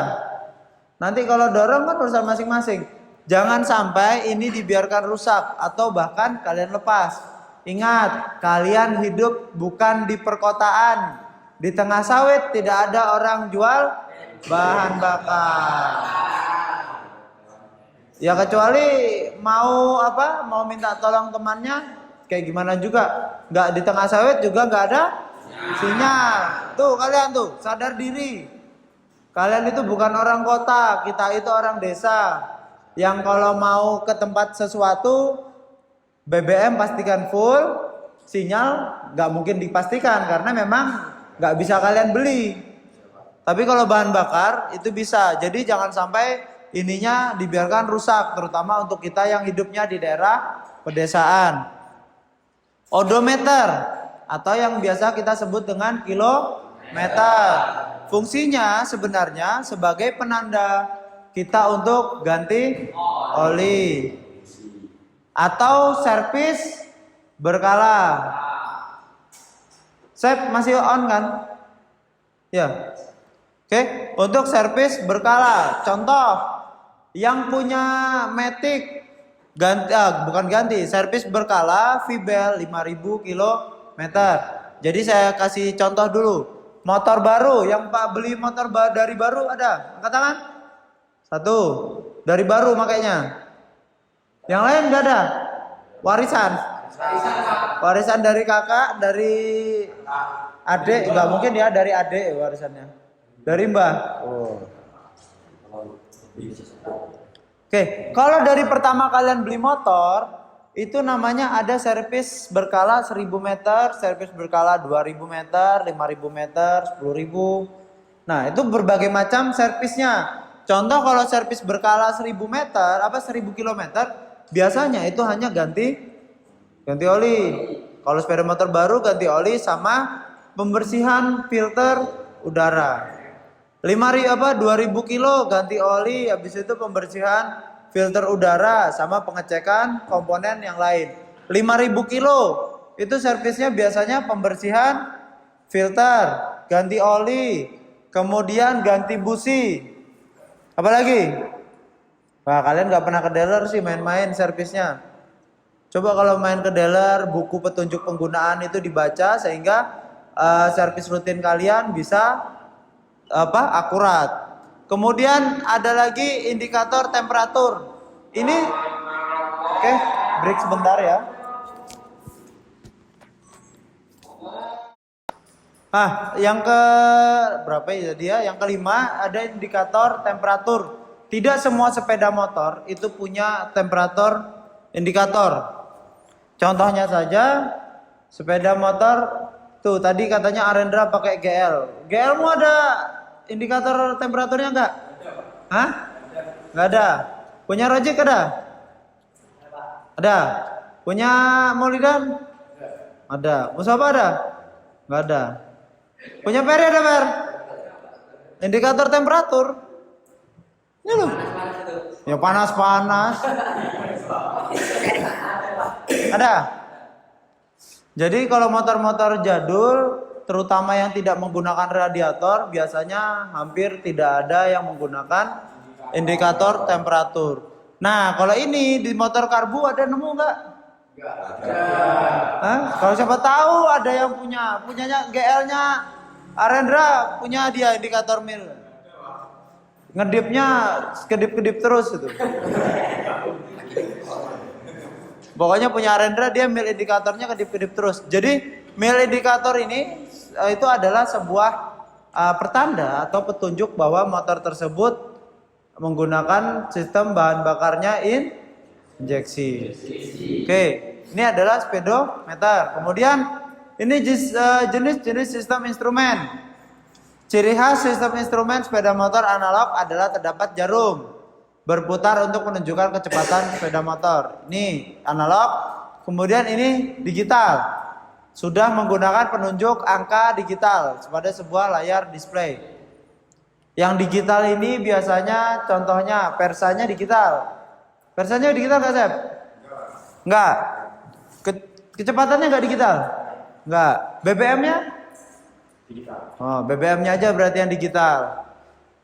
Nanti kalau dorong kan urusan masing-masing. Jangan sampai ini dibiarkan rusak atau bahkan kalian lepas. Ingat, kalian hidup bukan di perkotaan. Di tengah sawit tidak ada orang jual bahan bakar. Ya kecuali mau minta tolong temannya, kayak gimana juga. Nggak di tengah sawit juga nggak ada sinyal. Tuh kalian tuh sadar diri. Kalian itu bukan orang kota, kita itu orang desa. Yang kalau mau ke tempat sesuatu BBM pastikan full, sinyal nggak mungkin dipastikan karena memang nggak bisa kalian beli. Tapi kalau bahan bakar itu bisa. Jadi jangan sampai ininya dibiarkan rusak, terutama untuk kita yang hidupnya di daerah pedesaan. Odometer atau yang biasa kita sebut dengan kilometer. Fungsinya sebenarnya sebagai penanda kita untuk ganti oli atau servis berkala. Sep masih on kan? Ya. Oke, untuk servis berkala. Contoh yang punya Matic servis berkala Vibel 5000 km. Jadi saya kasih contoh dulu. Motor baru, yang Pak beli motor dari baru ada? Angkat tangan. 1. Dari baru makanya. Yang lain enggak ada? Warisan dari kakak, dari adik, enggak mungkin ya dari adik warisannya. Dari mbah. Oh. Oke, kalau dari pertama kalian beli motor, itu namanya ada servis berkala 1000 meter, servis berkala 2000 meter, 5000 meter, 10.000. Nah, itu berbagai macam servisnya. Contoh kalau servis berkala 1000 meter, 1000 kilometer, biasanya itu hanya ganti oli. Kalau sepeda motor baru ganti oli sama pembersihan filter udara. 2000 kilo ganti oli, habis itu pembersihan filter udara sama pengecekan komponen yang lain. 5000 kilo itu servisnya biasanya pembersihan filter, ganti oli, kemudian ganti busi. Apalagi? Wah, kalian gak pernah ke dealer sih main-main servisnya. Coba kalau main ke dealer, buku petunjuk penggunaan itu dibaca sehingga servis rutin kalian bisa akurat. Kemudian ada lagi indikator temperatur. Ini oke, break sebentar ya. Yang ke berapa ya dia? Yang kelima ada indikator temperatur. Tidak semua sepeda motor itu punya temperatur indikator. Contohnya saja sepeda motor tuh tadi katanya Arendra pakai GL. GL mu ada indikator temperaturnya enggak? Hah? Enggak ada. Punya Rojik ada? Ada. Punya Maulidan? Ada. Mustafa ada? Enggak ada. Punya Ferry ada, Fer? Indikator temperatur. Ini loh. Ya panas-panas. Ada. Jadi kalau motor-motor jadul, terutama yang tidak menggunakan radiator, biasanya hampir tidak ada yang menggunakan indikator temperatur. Nah, kalau ini di motor karbu ada nemu nggak? Hah? Kalau siapa tahu ada yang punyanya GL-nya Arendra, punya dia indikator mil. Ngedipnya kedip-kedip terus itu. Pokoknya punya Arendra dia mil indikatornya kedip-kedip terus. Jadi mil indikator ini itu adalah sebuah pertanda atau petunjuk bahwa motor tersebut menggunakan sistem bahan bakarnya injeksi. Oke, ini adalah speedometer. Kemudian ini jenis-jenis sistem instrumen. Ciri khas sistem instrumen sepeda motor analog adalah terdapat jarum berputar untuk menunjukkan kecepatan sepeda motor. Ini analog. Kemudian ini digital. Sudah menggunakan penunjuk angka digital pada sebuah layar display. Yang digital ini biasanya contohnya persanya digital. Persanya digital nggak, Sep? Nggak. Kecepatannya nggak digital? Nggak. BBM-nya? Digital. Oh, BBM-nya aja berarti yang digital.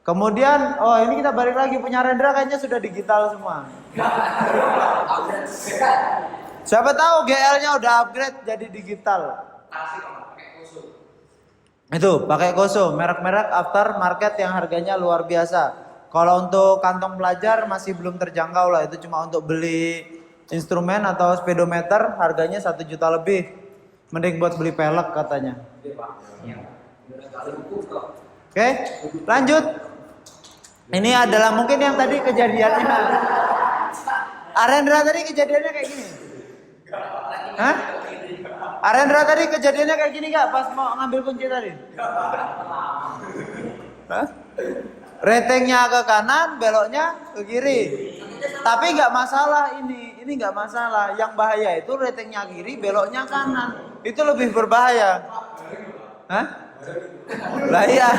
Kemudian, oh ini kita balik lagi punya Rendra kayaknya sudah digital semua. Siapa tahu GL-nya udah upgrade jadi digital. Itu pakai Koso, merek-merek aftermarket yang harganya luar biasa. Kalau untuk kantong pelajar masih belum terjangkau lah, itu cuma untuk beli instrumen atau speedometer harganya 1 juta lebih. Mending buat beli pelek katanya. Oke, lanjut. Ini adalah mungkin yang tadi kejadiannya. Arendra tadi kejadiannya kayak gini. Hah? Arendra tadi kejadiannya kayak gini gak pas mau ngambil kunci tadi? Hah? Retengnya ke kanan, beloknya ke kiri. Tapi nggak masalah ini nggak masalah. Yang bahaya itu retengnya kiri, beloknya kanan. Itu lebih berbahaya. Hah? Lah iya.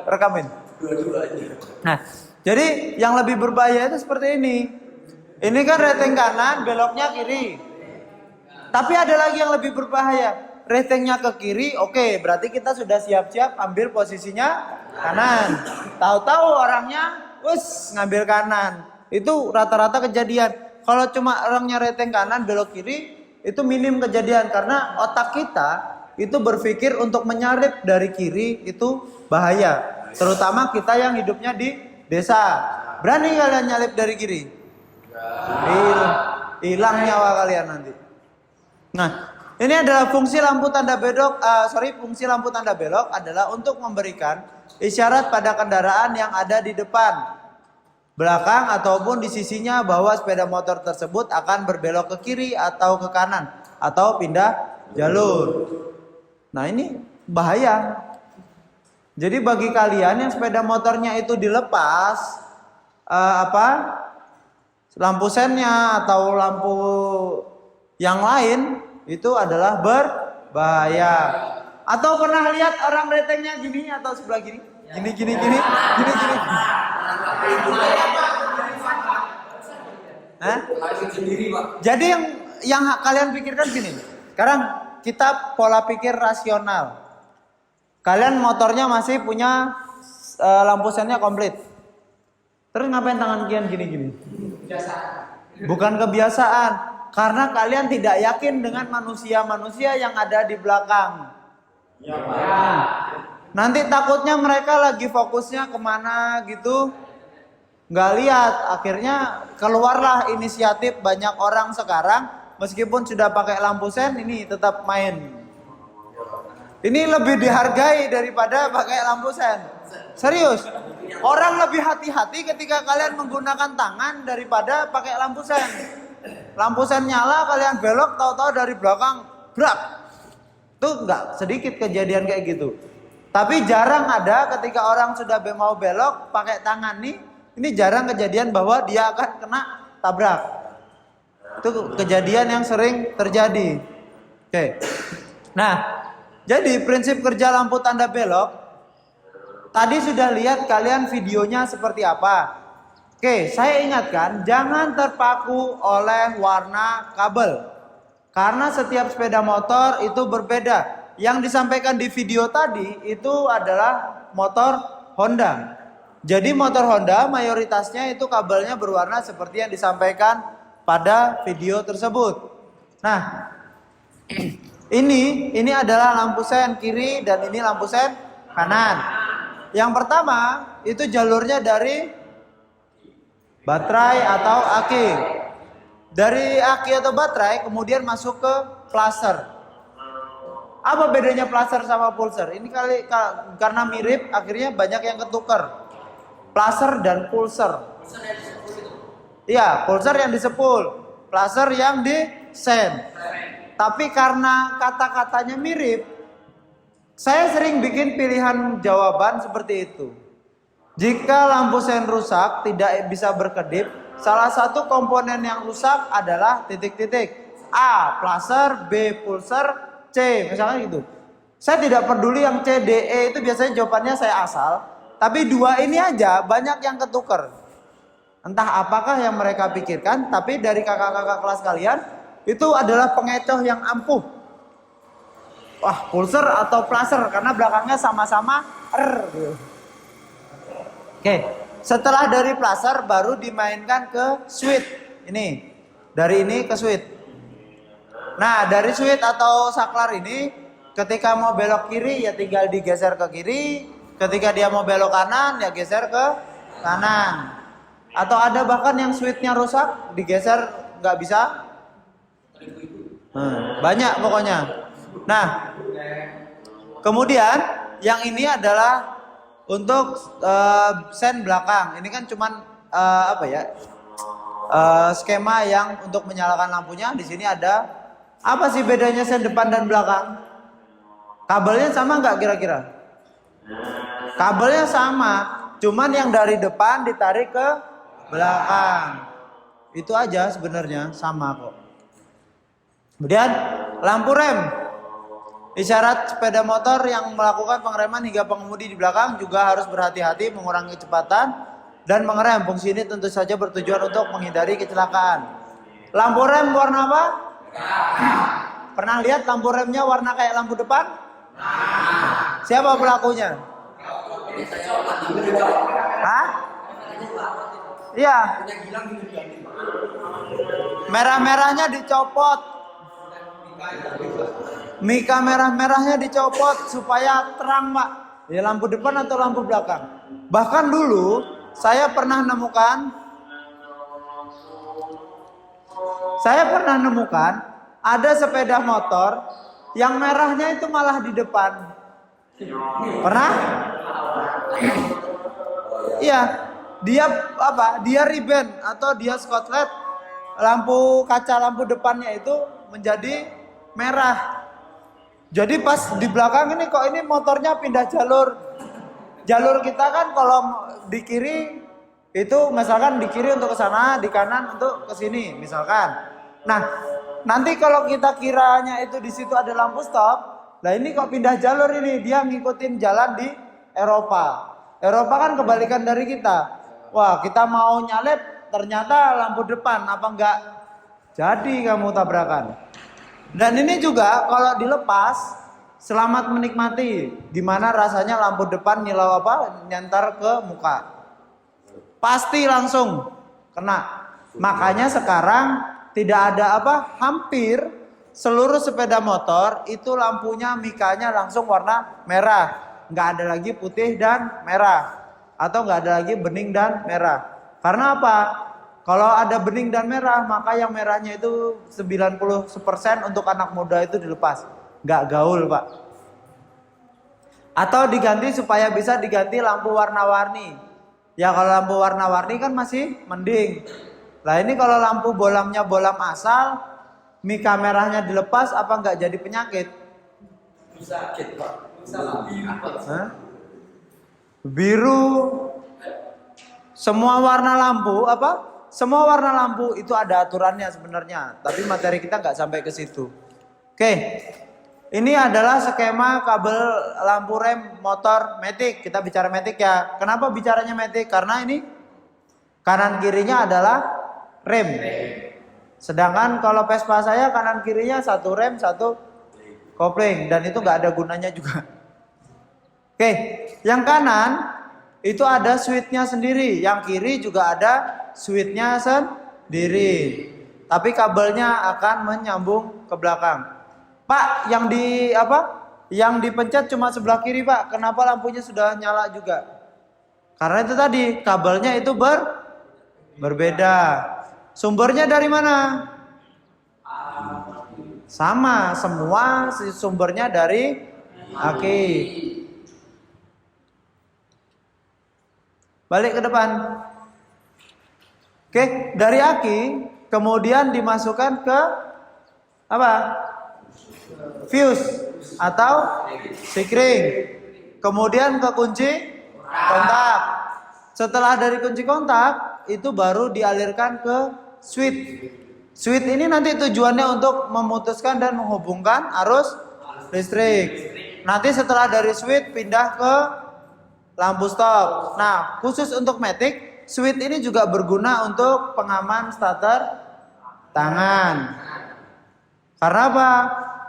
Rekamin. Nah, jadi yang lebih berbahaya itu seperti ini. Ini kan reteng kanan, beloknya kiri. Tapi ada lagi yang lebih berbahaya. Retengnya ke kiri, oke, berarti kita sudah siap-siap ambil posisinya kanan. Tahu-tahu orangnya, ngambil kanan. Itu rata-rata kejadian. Kalau cuma orangnya reteng kanan, belok kiri, itu minim kejadian. Karena otak kita itu berpikir untuk menyalip dari kiri itu bahaya. Terutama kita yang hidupnya di desa. Berani kalian nyalip dari kiri? Hilang nyawa kalian nanti. Nah, ini adalah fungsi lampu tanda belok. Fungsi lampu tanda belok adalah untuk memberikan isyarat pada kendaraan yang ada di depan, belakang ataupun di sisinya bahwa sepeda motor tersebut akan berbelok ke kiri atau ke kanan atau pindah jalur. Nah, ini bahaya. Jadi bagi kalian yang sepeda motornya itu dilepas lampu sennya atau lampu yang lain itu adalah berbahaya. Atau pernah lihat orang retengnya gini atau sebelah gini? Gini. Hah? Jadi yang kalian pikirkan gini. Sekarang kita pola pikir rasional. Kalian motornya masih punya lampu sennya komplit. Terus ngapain tangan kalian gini? Bukan kebiasaan, karena kalian tidak yakin dengan manusia-manusia yang ada di belakang. Nanti takutnya mereka lagi fokusnya kemana gitu, nggak lihat. Akhirnya keluarlah inisiatif banyak orang sekarang, meskipun sudah pakai lampu sen, ini tetap main. Ini lebih dihargai daripada pakai lampu sen. Serius. Orang lebih hati-hati ketika kalian menggunakan tangan daripada pakai lampu sen. Lampu sen nyala, kalian belok, tahu-tahu dari belakang, brak. Tuh nggak sedikit kejadian kayak gitu. Tapi jarang ada ketika orang sudah mau belok pakai tangan nih, ini jarang kejadian bahwa dia akan kena tabrak. Itu kejadian yang sering terjadi. Oke. Nah, jadi prinsip kerja lampu tanda belok tadi sudah lihat kalian videonya seperti apa. Oke, saya ingatkan jangan terpaku oleh warna kabel. Karena setiap sepeda motor itu berbeda. Yang disampaikan di video tadi itu adalah motor Honda. Jadi motor Honda mayoritasnya itu kabelnya berwarna seperti yang disampaikan pada video tersebut. Nah, ini adalah lampu sen kiri dan ini lampu sen kanan. Yang pertama itu jalurnya dari baterai atau aki. Dari aki atau baterai kemudian masuk ke placer. Apa bedanya placer sama pulser? Ini karena mirip akhirnya banyak yang ketukar. Placer dan pulser. Iya, pulser yang disepul, placer yang disen. Tapi karena kata-katanya mirip, saya sering bikin pilihan jawaban seperti itu. Jika lampu sen rusak tidak bisa berkedip, salah satu komponen yang rusak adalah titik-titik. A, placer, B, pulser, C, misalnya gitu. Saya tidak peduli yang C, D, E itu biasanya jawabannya saya asal. Tapi dua ini aja banyak yang ketukar. Entah apakah yang mereka pikirkan, tapi dari kakak-kakak kelas kalian itu adalah pengecoh yang ampuh. Wah, pulser atau placer karena belakangnya sama-sama R. Oke, setelah dari placer baru dimainkan ke switch. Ini, dari ini ke switch. Nah, dari switch atau saklar ini ketika mau belok kiri ya tinggal digeser ke kiri, ketika dia mau belok kanan ya geser ke kanan. Atau ada bahkan yang switchnya rusak digeser nggak bisa. Banyak pokoknya. Nah, kemudian yang ini adalah untuk sen belakang. Ini kan cuman skema yang untuk menyalakan lampunya. Di sini ada. Apa sih bedanya sen depan dan belakang? Kabelnya sama nggak kira-kira? Kabelnya sama, cuman yang dari depan ditarik ke belakang. Itu aja sebenarnya, sama kok. Kemudian lampu rem. Isyarat sepeda motor yang melakukan pengereman hingga pengemudi di belakang juga harus berhati-hati mengurangi kecepatan dan mengerem. Fungsi ini tentu saja bertujuan untuk menghindari kecelakaan. Lampu rem warna apa? Pernah lihat lampu remnya warna kayak lampu depan? Siapa pelakunya? Hah? Iya. Merah-merahnya dicopot. Mika merah-merahnya dicopot supaya terang, Pak. Ya lampu depan atau lampu belakang. Bahkan dulu saya pernah nemukan ada sepeda motor yang merahnya itu malah di depan. Pernah? Iya, dia ribbon atau dia skotlet, kaca lampu depannya itu menjadi merah. Jadi pas di belakang ini kok ini motornya pindah jalur. Jalur kita kan kalau di kiri itu misalkan di kiri untuk ke sana, di kanan untuk ke sini misalkan. Nah, nanti kalau kita kiranya itu di situ ada lampu stop, nah ini kok pindah jalur ini, dia ngikutin jalan di Eropa. Eropa kan kebalikan dari kita. Wah, kita mau nyalip, ternyata lampu depan, apa enggak? Jadi kamu tabrakan. Dan ini juga kalau dilepas, selamat menikmati. Gimana rasanya lampu depan nyantar ke muka. Pasti langsung kena. Makanya sekarang tidak ada hampir seluruh sepeda motor itu lampunya mikanya langsung warna merah, nggak ada lagi putih dan merah, atau nggak ada lagi bening dan merah. Karena apa? Kalau ada bening dan merah, maka yang merahnya itu 90% untuk anak muda itu dilepas, nggak gaul, Pak. Atau diganti supaya bisa diganti lampu warna-warni. Ya kalau lampu warna-warni kan masih mending. Nah ini kalau lampu bolamnya bolam asal, mika merahnya dilepas, apa nggak jadi penyakit? Hah? Biru. Semua warna lampu apa? Semua warna lampu itu ada aturannya sebenarnya, tapi materi kita nggak sampai ke situ. Oke, ini adalah skema kabel lampu rem motor matic. Kita bicara matic ya. Kenapa bicaranya matic? Karena ini kanan kirinya adalah rem. Sedangkan kalau Vespa saya kanan kirinya satu rem, satu kopling, dan itu nggak ada gunanya juga. Oke, yang kanan itu ada switchnya sendiri, yang kiri juga ada switchnya sendiri. Tapi kabelnya akan menyambung ke belakang. Pak, yang di apa? Yang dipencet cuma sebelah kiri, Pak. Kenapa lampunya sudah nyala juga? Karena itu tadi kabelnya itu berbeda. Sumbernya dari mana? Sama, semua sumbernya dari aki. Balik ke depan. Oke, dari aki kemudian dimasukkan ke apa? Fuse atau sikring. Kemudian ke kunci kontak. Setelah dari kunci kontak itu baru dialirkan ke switch. Switch ini nanti tujuannya untuk memutuskan dan menghubungkan arus listrik. Nanti setelah dari switch pindah ke lampu stop. Nah, khusus untuk matic, switch ini juga berguna untuk pengaman starter tangan. Karena apa?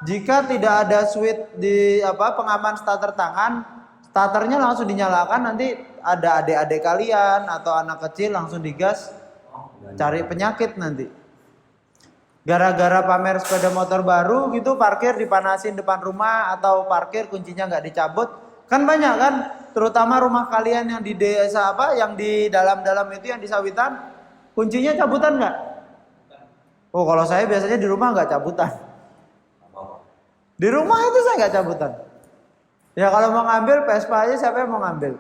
Jika tidak ada switch di pengaman starter tangan, starternya langsung dinyalakan, nanti ada adik-adik kalian atau anak kecil langsung digas cari penyakit nanti. Gara-gara pamer sepeda motor baru gitu, parkir dipanasin depan rumah atau parkir kuncinya nggak dicabut. Kan banyak kan, terutama rumah kalian yang di desa yang di dalam-dalam itu, yang di sawitan, kuncinya cabutan nggak? Oh, kalau saya biasanya di rumah nggak cabutan. Di rumah itu saya nggak cabutan. Ya kalau mau ngambil Vespa aja siapa yang mau ngambil?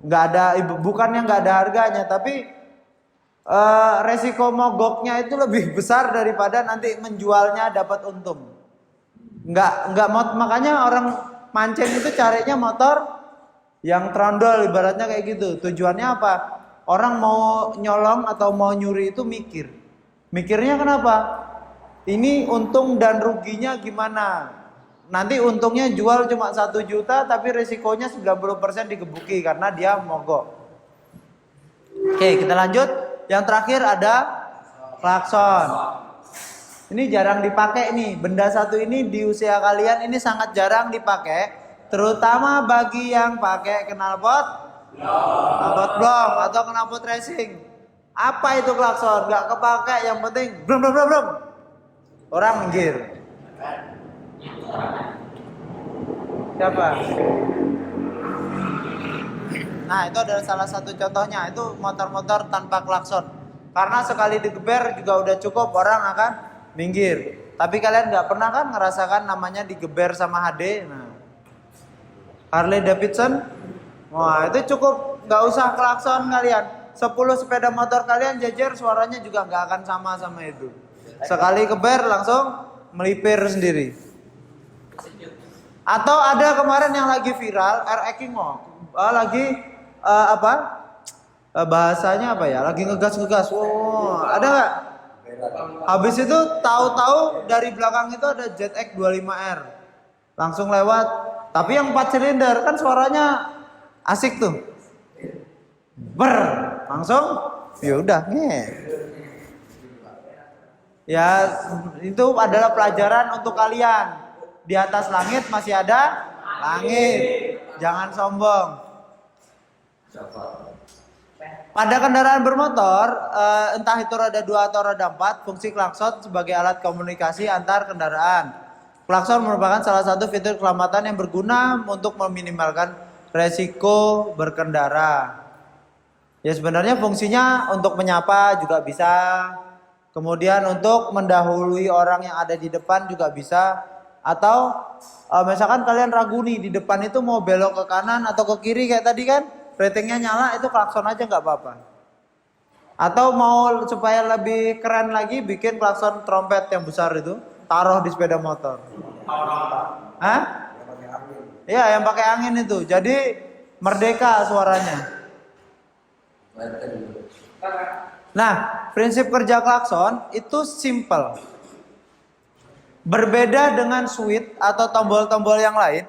Nggak ada, bukannya nggak ada harganya, tapi resiko mogoknya itu lebih besar daripada nanti menjualnya dapat untung. Makanya orang mancing itu carinya motor yang trondol, ibaratnya kayak gitu. Tujuannya apa? Orang mau nyolong atau mau nyuri itu mikirnya kenapa? Ini untung dan ruginya gimana? Nanti untungnya jual cuma 1 juta, tapi risikonya 90% digebuki karena dia mogok. Oke, kita lanjut. Yang terakhir ada klakson. Ini jarang dipakai nih. Benda satu ini di usia kalian ini sangat jarang dipakai, terutama bagi yang pakai knalpot blong atau knalpot racing. Apa itu klakson? Gak kepake, yang penting brum brum brum brum. Orang minggir. Siapa? Nah, itu adalah salah satu contohnya. Itu motor-motor tanpa klakson. Karena sekali digeber juga udah cukup, orang akan minggir. Tapi kalian nggak pernah kan ngerasakan namanya digeber sama HD? Nah, Harley Davidson, wah itu cukup, nggak usah klakson kalian. 10 sepeda motor kalian jejer, suaranya juga nggak akan sama itu. Sekali geber langsung melipir sendiri. Atau ada kemarin yang lagi viral, RX lagi bahasanya apa ya? Lagi ngegas. Wow, ada nggak? Habis itu tahu-tahu dari belakang itu ada ZX 25R. Langsung lewat. Tapi yang 4 silinder kan suaranya asik tuh. Langsung ya udah. Ya, itu adalah pelajaran untuk kalian. Di atas langit masih ada langit. Jangan sombong. Pada kendaraan bermotor, entah itu roda 2 atau roda 4, fungsi klakson sebagai alat komunikasi antar kendaraan. Klakson merupakan salah satu fitur keselamatan yang berguna untuk meminimalkan resiko berkendara. Ya sebenarnya fungsinya untuk menyapa juga bisa. Kemudian untuk mendahului orang yang ada di depan juga bisa. Atau misalkan kalian ragu nih, di depan itu mau belok ke kanan atau ke kiri kayak tadi kan, ratingnya nyala, itu klakson aja nggak apa-apa. Atau mau supaya lebih keren lagi, bikin klakson trompet yang besar itu, taruh di sepeda motor. Hah? Iya, yang pakai angin itu. Jadi merdeka suaranya. Nah, prinsip kerja klakson itu simple. Berbeda dengan switch atau tombol-tombol yang lain.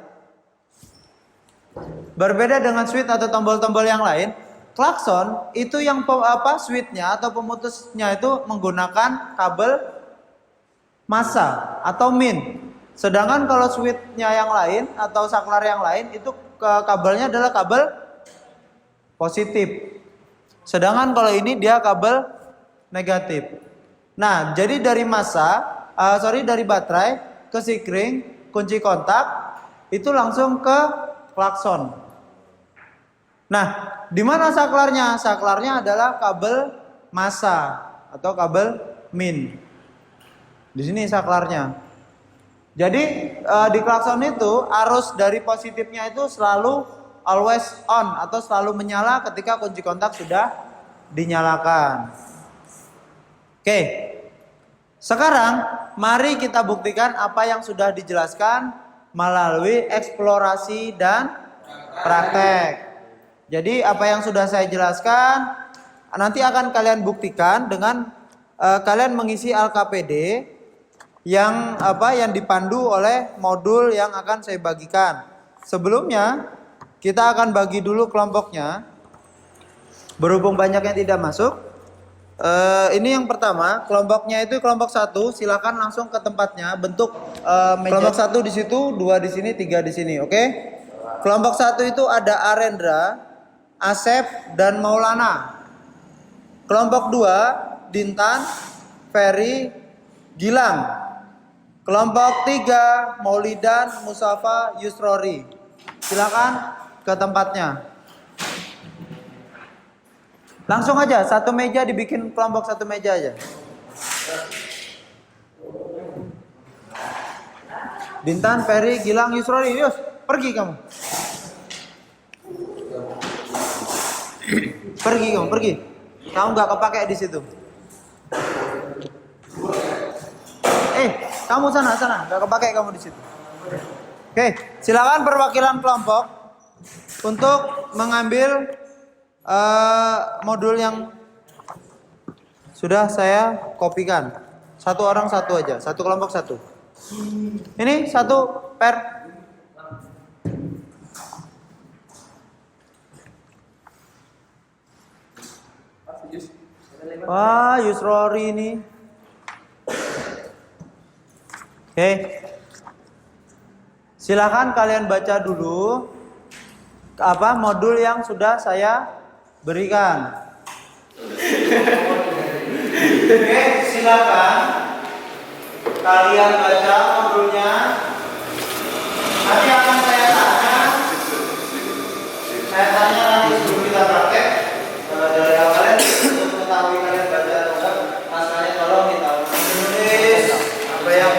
Berbeda dengan switch atau tombol-tombol yang lain, klakson itu yang switchnya atau pemutusnya itu menggunakan kabel massa atau min. Sedangkan kalau switchnya yang lain atau saklar yang lain itu kabelnya adalah kabel positif. Sedangkan kalau ini dia kabel negatif. Nah, jadi dari dari baterai ke sikring, kunci kontak itu langsung ke klakson. Nah, di mana saklarnya? Saklarnya adalah kabel massa atau kabel min. Di sini saklarnya. Jadi di klakson itu arus dari positifnya itu selalu always on atau selalu menyala ketika kunci kontak sudah dinyalakan. Oke. Sekarang mari kita buktikan apa yang sudah dijelaskan melalui eksplorasi dan praktek. Jadi apa yang sudah saya jelaskan nanti akan kalian buktikan dengan kalian mengisi LKPD yang dipandu oleh modul yang akan saya bagikan. Sebelumnya kita akan bagi dulu kelompoknya. Berhubung banyak yang tidak masuk, ini yang pertama, kelompoknya itu kelompok 1, silakan langsung ke tempatnya, bentuk meja. Kelompok 1 di situ, 2 di sini, 3 di sini, oke? Kelompok 1 itu ada Arendra, Asep, dan Maulana. Kelompok 2, Dintan, Ferry, Gilang. Kelompok 3, Maulidan, Musafa, Yusrori. Silakan ke tempatnya. Langsung aja, satu meja dibikin kelompok satu meja aja. Dintan, Ferry, Gilang, Yusrori, Yus, pergi kamu. Pergi. Kamu nggak kepake di situ. Kamu sana, nggak kepake kamu di situ. Oke, silakan perwakilan kelompok untuk mengambil modul yang sudah saya kopikan. Satu orang satu aja, satu kelompok satu. Ini satu per. Wah, Yusrori ini. Oke. Silakan kalian baca dulu modul yang sudah saya berikan. Oke, silakan kalian baca modulnya. Nanti akan saya tanya nanti sebelum kita praktek dari kalian untuk mengetahui kalian baca atau enggak. Masalahnya tolong ditulis apa yang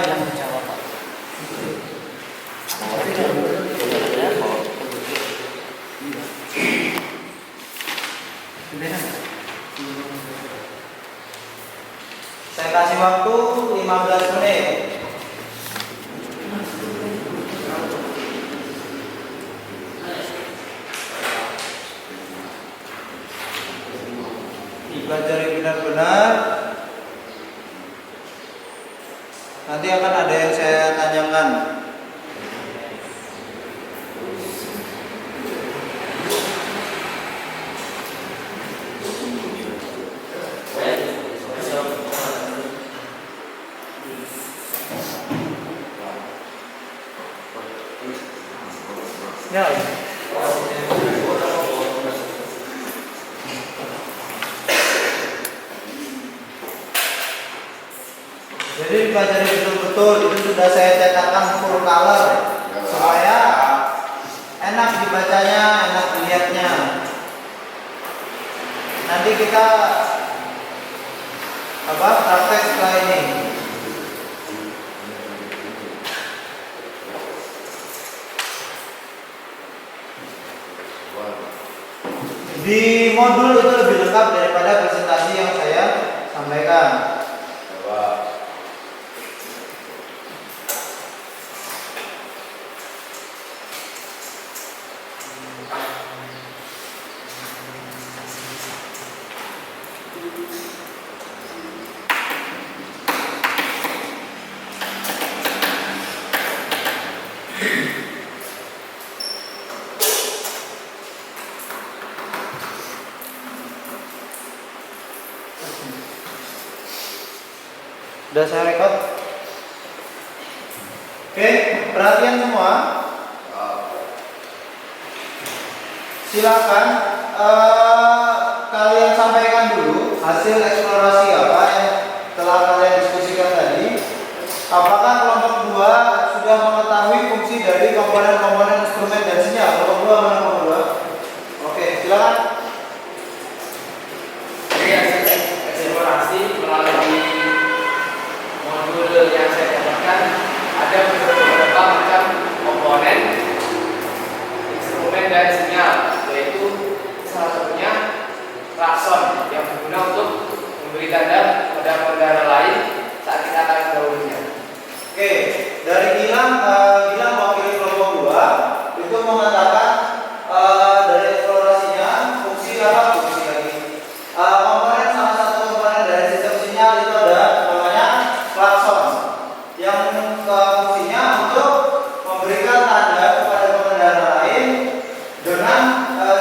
saya kasih waktu 15 menit. Dipelajari benar-benar. Nanti akan ada yang saya tanyakan. Ya. Jadi dipelajari betul-betul, itu sudah saya cetakkan full color supaya enak dibacanya, enak dilihatnya. Nanti kita praktek setelah ini. Di modul itu lebih lengkap daripada presentasi yang saya sampaikan. Udah saya record. Oke, perhatian semua. Silakan kalian sampaikan dulu hasil eksplorasi apa yang telah kalian diskusikan tadi. Apakah kelompok 2 sudah mengetahui fungsi dari komponen-komponen instrumen dan sinyal? Kelompok 2 mana kelompok 2? Oke, silakan. Jadi hasil eksplorasi melalui modul yang saya dapatkan ada beberapa macam komponen instrumen dan sinyal, yaitu salah satunya klakson yang berguna untuk memberi tanda pada pengendara lain saat kita akan mendahulunya. Oke, dari Gilang mewakili kelompok 2 itu mengatakan dari eksplorasinya fungsi lagi. Komponen salah satu komponen dari sistem sinyal itu ada namanya klakson yang fungsinya untuk memberikan tanda kepada pengendara lain dengan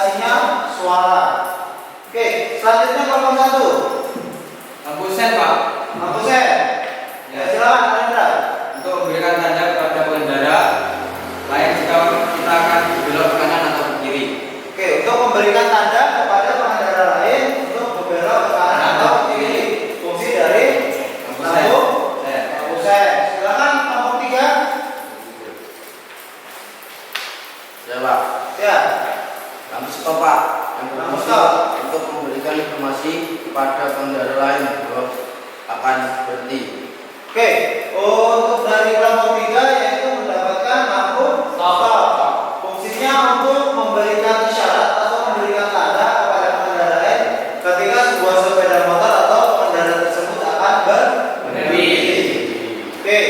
sinyal suara. Oke, selanjutnya kelompok 1. Lampu sen, Pak, Lampu sen. Ya, silakan Alendra. untuk memberikan tanda kepada pengendara lain jika kita akan belok ke kanan atau ke kiri. Oke, untuk memberikan tanda kepada pengendara lain untuk berbelok ke kanan atau ke kiri. Fungsi dari lampu sen. Silakan kelompok 3. Ya Pak, Ya, lampu stop Pak, yang lampu berfungsi stop. untuk memberikan informasi kepada pengendara lain bahwa akan berhenti. Oke, untuk dari kelompok 3 yaitu mendapatkan lampu stop. Fungsinya untuk memberikan isyarat atau memberikan tanda kepada pengendara lain ketika sebuah sepeda motor atau pengendara tersebut akan berhenti. Oke,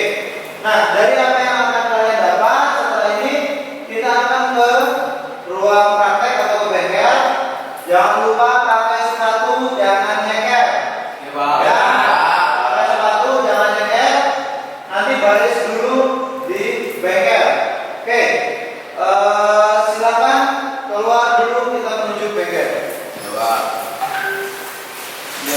nah dari apa yang akan kalian dapat setelah ini kita akan ke ruang praktek atau ke bengkel. Jangan lupa pakai sepatu, jangan nyeker. Ya, pakai sepatu, jangan nyeker. Nanti baris dulu di bengkel. Oke, silakan keluar dulu kita menuju bengkel. Ya Pak. Ya,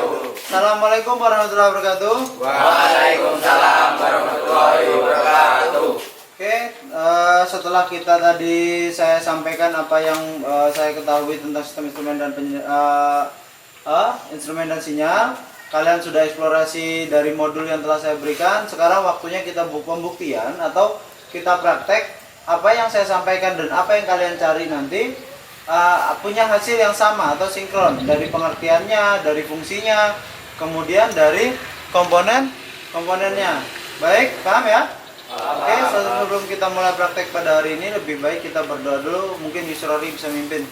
Bu. Assalamualaikum warahmatullahi wabarakatuh. Waalaikumsalam warahmatullahi wabarakatuh. Oke, setelah kita tadi saya sampaikan apa yang saya ketahui tentang sistem instrumen dan instrumen dan sinyal, kalian sudah eksplorasi dari modul yang telah saya berikan. Sekarang waktunya kita pembuktian atau kita praktek apa yang saya sampaikan dan apa yang kalian cari nanti punya hasil yang sama atau sinkron dari pengertiannya, dari fungsinya, kemudian dari komponennya. Baik, paham ya? Oke, sebelum kita mulai praktek pada hari ini lebih baik kita berdoa dulu. Mungkin Yusrori bisa mimpin.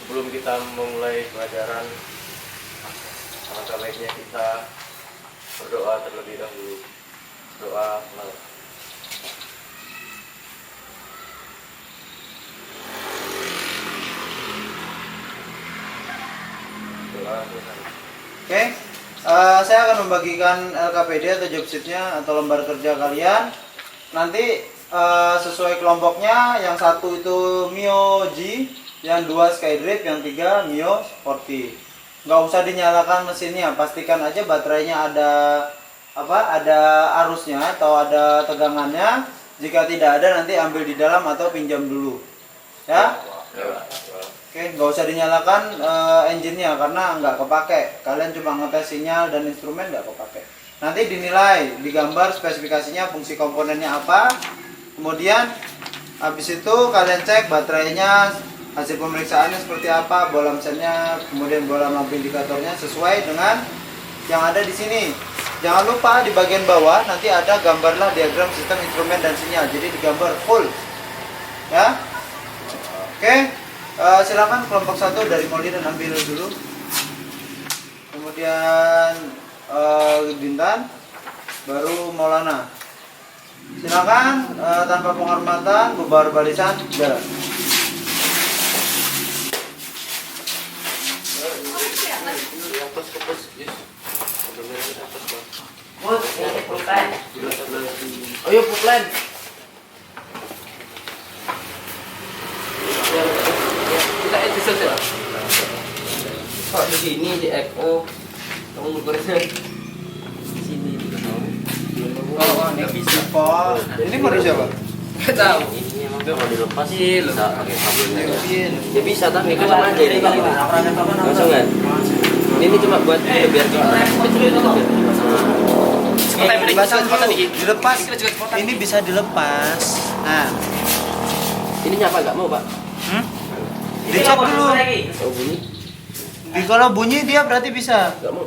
Sebelum kita memulai pelajaran, alangkah baiknya kita berdoa terlebih dahulu. Doa malam. Doa Tuhan. Oke, saya akan membagikan LKPD atau job sheet-nya atau lembar kerja kalian. Nanti sesuai kelompoknya, yang satu itu Mio G, yang dua Skydrive, yang tiga Mio Sporty. Nggak usah dinyalakan mesinnya, pastikan aja baterainya ada arusnya atau ada tegangannya. Jika tidak ada nanti ambil di dalam atau pinjam dulu. Ya. Oke, nggak usah dinyalakan engine-nya karena nggak kepake. Kalian cuma ngetes sinyal dan instrumen nggak kepake. Nanti dinilai, digambar spesifikasinya, fungsi komponennya apa. Kemudian habis itu kalian cek baterainya, hasil pemeriksaannya seperti apa, bola mesinnya, kemudian bola lampu indikatornya sesuai dengan yang ada di sini. Jangan lupa di bagian bawah nanti ada gambarlah diagram sistem instrumen dan sinyal. Jadi digambar full. Ya. Oke. Silakan kelompok 1 dari Moli dan ambil dulu. Kemudian Bintan, baru Maulana. Silakan tanpa penghormatan, bubar barisan, jalan. Put, ini pulpen. Oh iya puplen. Kita itu saja. Kok di sini di Eko kamu ngukurnya di sini di Oh, ini bisa. Ini mau siapa? Nggak tahu. ini emang mau dilepas Iya, loh. bisa pakai kabelnya ya bisa tapi kosong aja ini kosong kan ini cuma buat biar Dilepas. Ini bisa dilepas. Nah, ini nyapa nggak mau pak dicek dulu. oh bunyi Kalau bunyi dia berarti bisa. nggak mau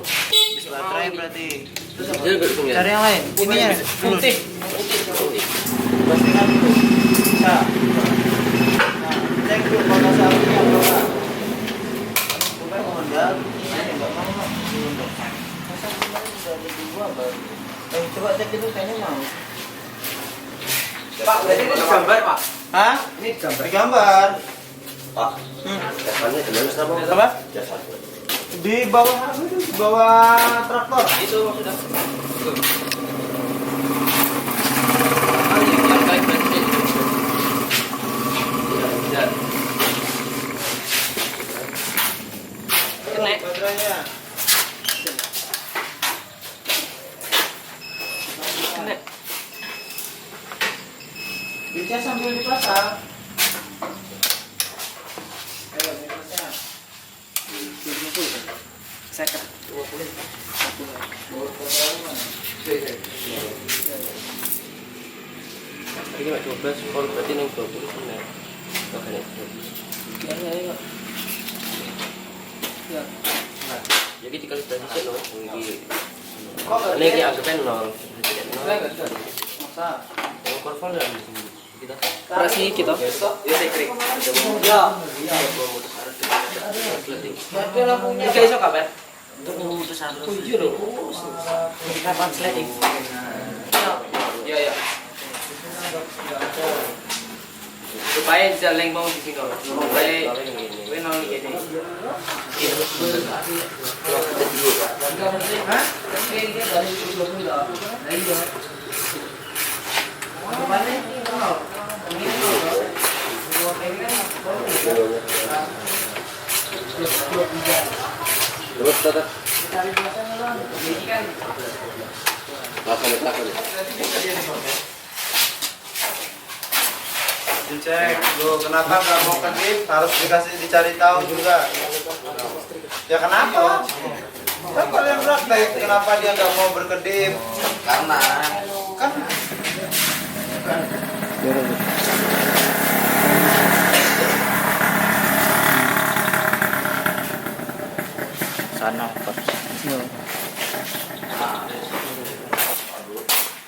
Baterai berarti. dia nggak hitung ya Cari yang lain. Ininya dulu. Putih. Pastikan dulu. Bisa. Nah, cek dulu kalau sahamnya berapa. Bukan Honda. Ini enggak mau. Masa kemarin sudah ada dua baru. Coba cek itu kayaknya mau. Pak, berarti itu gambar, Pak. Hah? Ini gambar. Gambar. pak jasanya jelas apa Apa? jasanya Di bawah apa itu? Di bawah traktor. Itu sudah. Yang baik berarti. Ya. Kena. Baterainya. Kena. Dicas sambil dipasang. Ayo, dipasang. Second. ini nggak 12 kalau berarti yang 20 benar makanya Ya. jadi dikali berarti sih loh Kok nggak ini lihat? agak nol berarti kan nol Masa? yang korval nggak di sini kita Operasi kita. ya teknik Ya. memutus arus sleting Ada lampunya. Ini iso kabar. untuk memutus arus Tujuh loh. Kapan sleting? Iya, iya. Supaya bisa leng mau di sini kalau supaya gue nol gini. Hah? terus tetap lakukan Dicek, lo kenapa nggak mau kedip? Harus dikasih dicari tahu juga. Ya kenapa? Kan kalian praktek, kenapa dia nggak mau berkedip? Karena Kan sana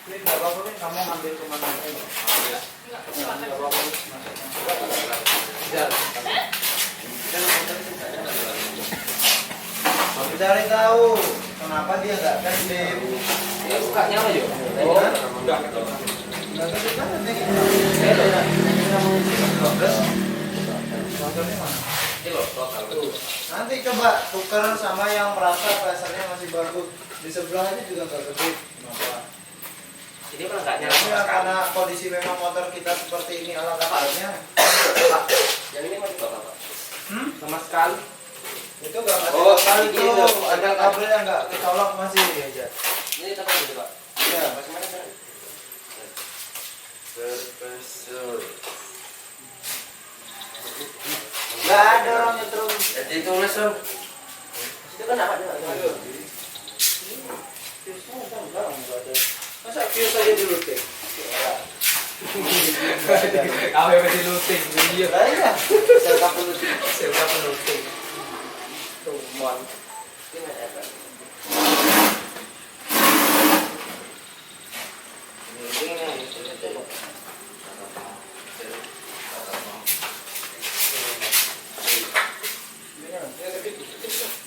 ini nggak apa-apa nih, kamu ngambil kemana aja. Mau cari tahu kenapa dia nggak kedip? Ya bukanya apa yuk? Oh, nggak kedip kan nanti. Motornya mana? Nanti coba tuker sama yang merasa pasarnya masih bagus. Di sebelah aja juga nggak kedip. Kenapa? Ini kalau nggak nyala Ya, karena kondisi memang motor kita seperti ini ala kadarnya. yang ini masih bapak pak sama sekali. Itu nggak mati Oh, total ini itu udah. ada kabel yang nggak kecolok masih aja. ini kita pakai pak Ya. masih mana kan Surpressor Nggak ada orang nyetrum. jadi tulis dong itu kan apa Masa fuse aja dulu deh. Apa yang masih looting? Iya. Lah iya. Sel kabel itu. Siapa pun looting? Tuh, mon.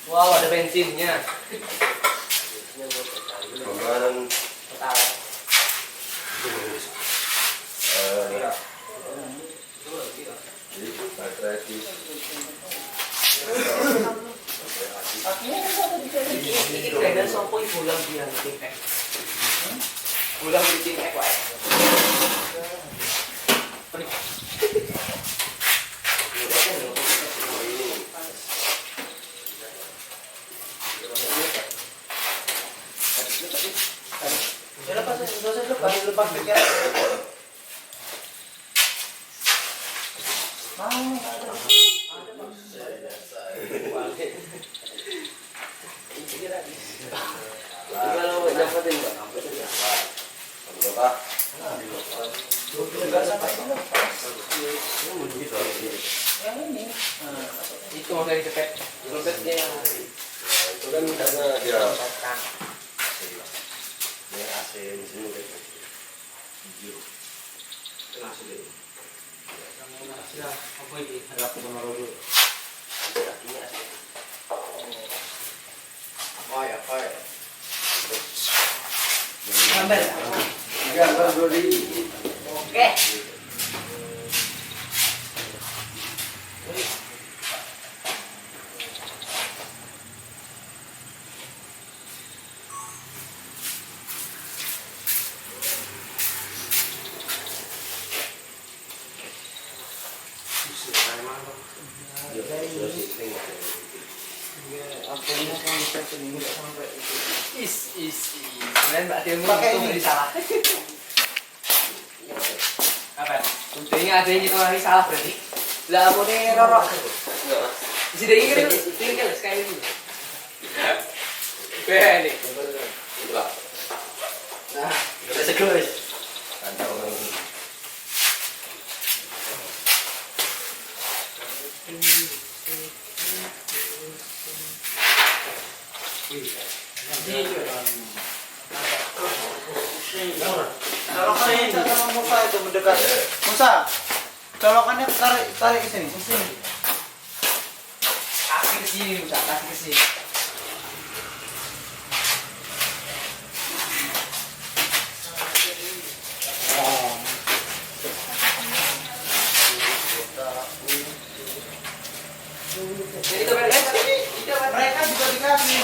Wow, ada bensinnya. Kemarin Pertalite. baterai di Ini kayaknya sopo ibu yang bilang Udah bikin ek wae. Ya lepas, lepas pikiran. Mau ada. Kalau dapetin Pak. Pak. Yang ini. Itu mau dari cepet. Dompetnya itu kan karena dia yang AC di sini kan. Apa ini? Ada sama Rodo. Kakinya AC. Apa ya? Gambar. Gambar dulu. Oke. Kemudian Mbak Tilmu Pakai itu ini. beri salah. Apa? Tentunya ada yang itu lagi salah berarti. Lah aku nih rorok. Enggak Mas. Di sini kan tinggal sekali ini. Ini. Enggak. Nah, Udah segelis. Kantau orang ini. Colokannya sama Musa itu mendekat. Musa, colokannya tarik ke sini. kasih ke sini, Musa, kasih ke sini. Jadi itu kan Mereka juga dikasih.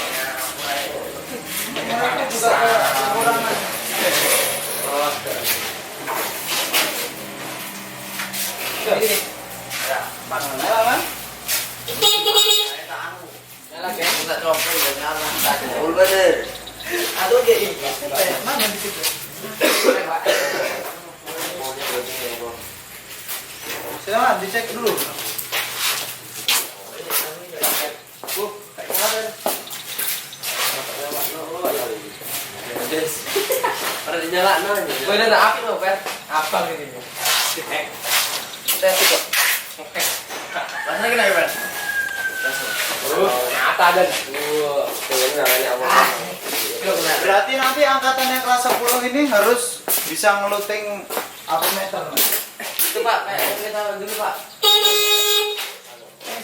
Mereka juga kekurangan. ini. Nyala kan? Nyala kan? Enggak copot ya nyala. Betul bener. Aduh jadi. Mana di situ? Maunya berarti ya Bang. Silakan dicek dulu. Pada dinyala nanya. Gue udah api loh, Per. Apa ini? Cek. Cek itu. Oke. Rasanya kenapa, Per? Nyata ada. Pengen nyalanya apa? Berarti nanti angkatan yang kelas 10 ini harus bisa ngeluting meter. Itu Pak, kayak kita dulu Pak.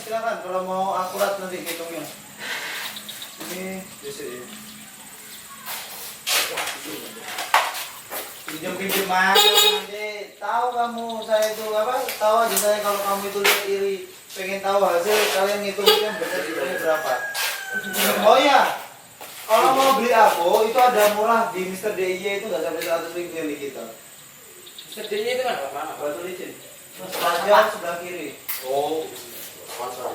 Silakan kalau mau akurat nanti hitungnya. Ini di sini. Pinjam nanti tahu kamu saya itu apa? Tahu aja saya kalau kamu itu lihat iri, pengen tahu hasil kalian ngitungnya benar hitungnya berapa. Oh ya, kalau mau beli abo itu ada murah di Mr. DIY itu nggak sampai 100.000 yang di kita. Sedihnya itu kan mana? Batu licin. Sebelah sebelah kiri. Oh, Sponsor.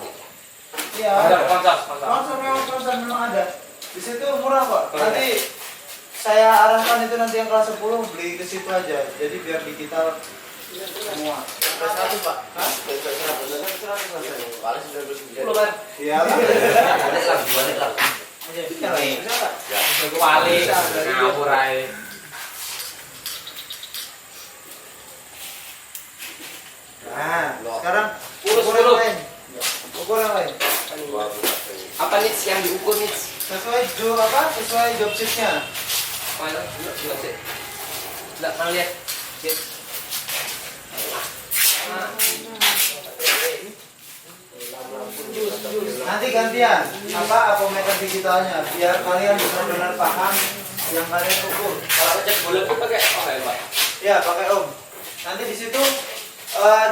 Iya. Sponsor memang ada. Di situ murah kok. Nanti saya arahkan itu nanti yang kelas 10 beli ke situ aja. Jadi biar digital semua. Satu Pak. Hah? Paling 99. Lu kan? Iya. Balik lagi. Gue balik, ngawur aja. Nah, sekarang Urus ukur dulu. yang lain. Ukur yang lain. Apa nih yang diukur nih? Sesuai job sheet-nya. Mana? Enggak sih. Enggak pernah lihat. Nanti gantian apa meter digitalnya biar kalian benar-benar paham yang kalian ukur. Kalau ngecek bola tuh pakai apa ya, Pak? Ya pakai ohm. Nanti di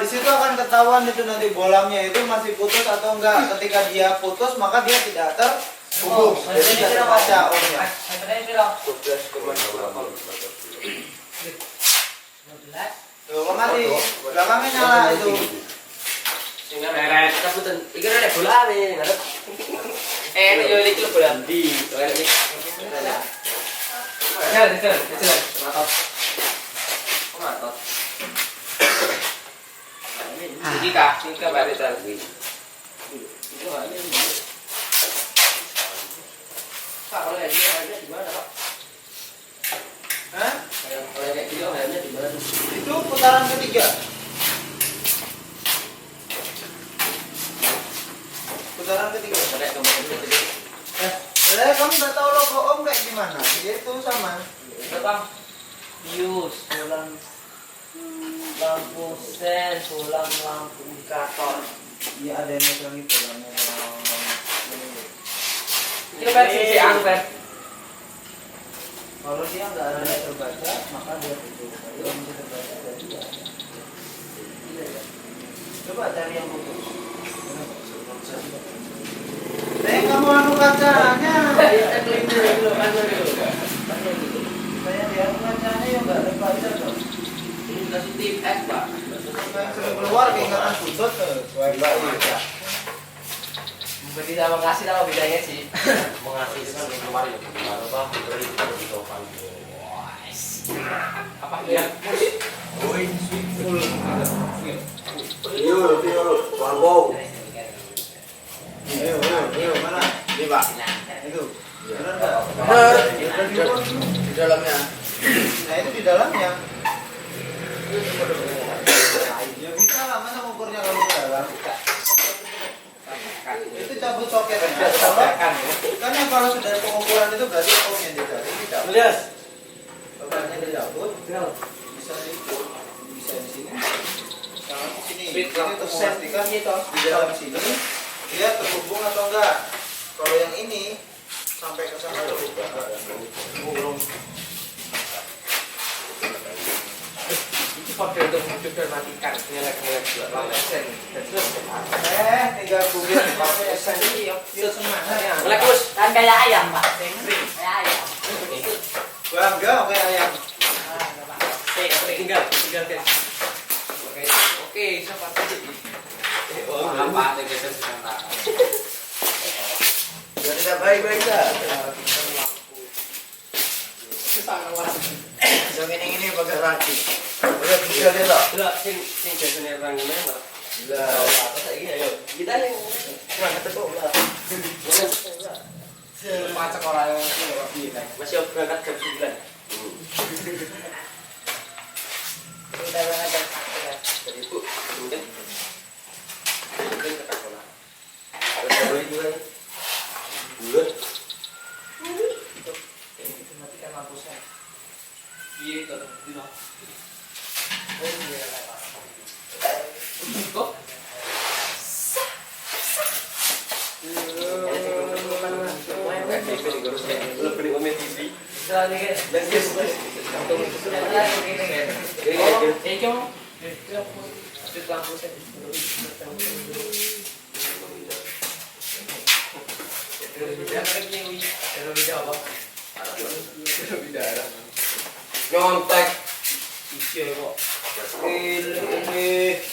situ akan ketahuan itu nanti bolamnya itu masih putus atau enggak. Ketika dia putus maka dia tidak terhubung. Jadi tidak terbaca ohmnya. Sebenarnya bilang 12,8. Tuh, kok mati. Belakangnya nyala itu. Sehingga kita putar. Iki ada bola nih, ngarep. Ini yo iki bola. Di, kayak ini. Ya, itu. Matot. Matot. Iki Kak, Pak Rizal. Pak, kalau kayak gini harganya di mana, Pak? Hah? Kalau kayak gini harganya di mana? Itu putaran ketiga. Putaran ketiga. Kayak kemarin itu. Kamu nggak tahu logo Om kayak gimana? Dia itu sama. Bang. Bius, bolang lampu sen, bolang lampu indikator. Iya ada yang bilang itu namanya. Ini versi si anu kan. Kalau dia nggak ada yang terbaca, maka dia tutup. Kalau yang bisa terbaca berarti ya. Coba cari yang putus. Kamu anu kacanya. Saya dulu kan dulu. Saya di anu kacanya yang nggak ada baca dong. Ini dikasih tip F, Pak. Sering keluar keingatan putus tuh. Wah, baca. Berarti sama ngasih sama bedanya sih. Mengasih itu kan kemarin apa memberi itu topan. Apa ya? Ayo, mana? Ini Pak. Itu. Benar nggak? Benar. Di dalamnya. Nah itu di dalamnya. Ya bisa lah, mana ukurnya kalau di dalam? Itu cabut soketnya. Kan yang kalau sudah pengukuran itu berarti ohmnya dicari, dicabut. Soketnya dicabut. Bisa di sini. Sama di sini. Ini untuk memastikan di dalam sini dia terhubung atau enggak. Kalau yang ini sampai ke sana terhubung. Itu kode untuk hidup dan matikan. Nyelek-nyelek 8%. Tinggal kubik 5%. Itu semuanya ya. Lekus. Kan kayak ayam, Pak. Kayak ayam. Bangga kayak ayam. Tinggal guys. Oke, siapa tadi? Apa ada geser sebentar. Biar tidak baik-baik dah. Yang ini pakai raki. Udah bisa dia tak? Lah sing jasane orang gimana? Lah. Kita yang kurang ketemu lah. Macam orang yang Masih berangkat jam 9. Kita berangkat jam 1. Jadi Bu, mungkin ke sekolah. Ada boleh juga. Bulat. Matikan lampu sen. iya itu di mana? Kok? Lu beli Ome TV. Setelah ini kan. Dan dia bukan. Lampu sen. Nyontek. Ini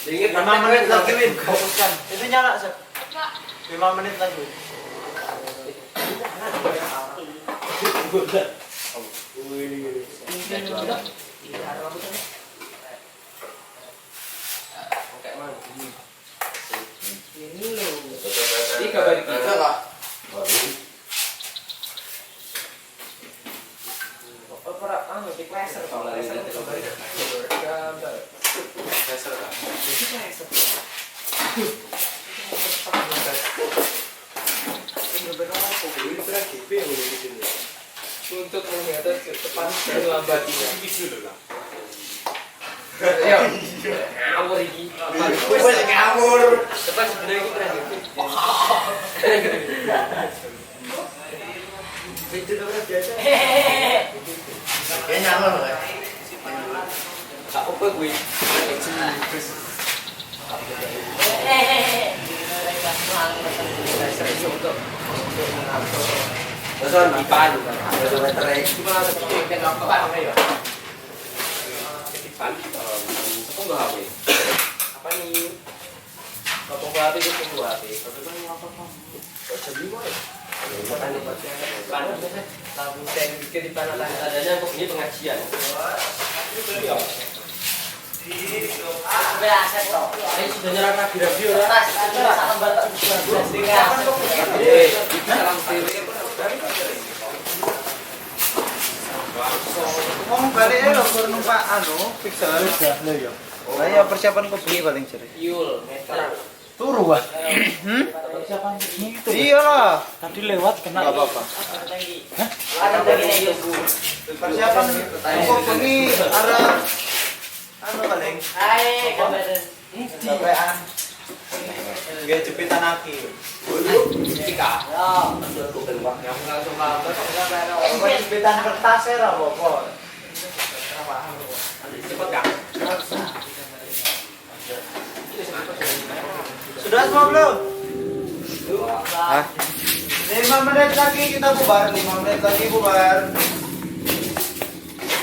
Dingin 5 menit lagi Win, fokuskan. Itu nyala Sep. 5 menit lagi. Kayak mana? Ini loh. Ini kabar kita. Bisa Pak. Untuk mengatasi kecepatan dan lambatinya. Ya, ngawur ini. Bisa ngawur. Cepat sebenarnya kita Itu udah biasa. Kayak nyala loh. Tak apa gue. Beson dipan, beson meterai. Gimana seperti yang apa ya? Dipan. tunggu HP. Apa nih? Kalau tunggu HP itu tunggu HP. Tapi kan apa kamu? Oh, jadi boleh. Lampu sen bikin di mana lah. Adanya kok ini pengajian. Sampai aset toh. Ini sudah nyerang rabi-rabi orang. Tas, salam batak 12. Salam siri. Ngomong balik ya loh, numpak pixel. Oh iya, persiapan kau beli paling sering. Yul, meter. Turu ah. Iya lah. Tadi lewat kena. Enggak apa-apa. Ada begini yuk. Persiapan kau beli ada paling. Hai, kabaran. Capean. Gak jepitan aki. Ika. Yang langsung lambat Kau jepitan kertas ya lah pokok. Cepet gak? Sudah semua belum? Hah? 5 menit lagi kita bubar, 5 menit lagi bubar.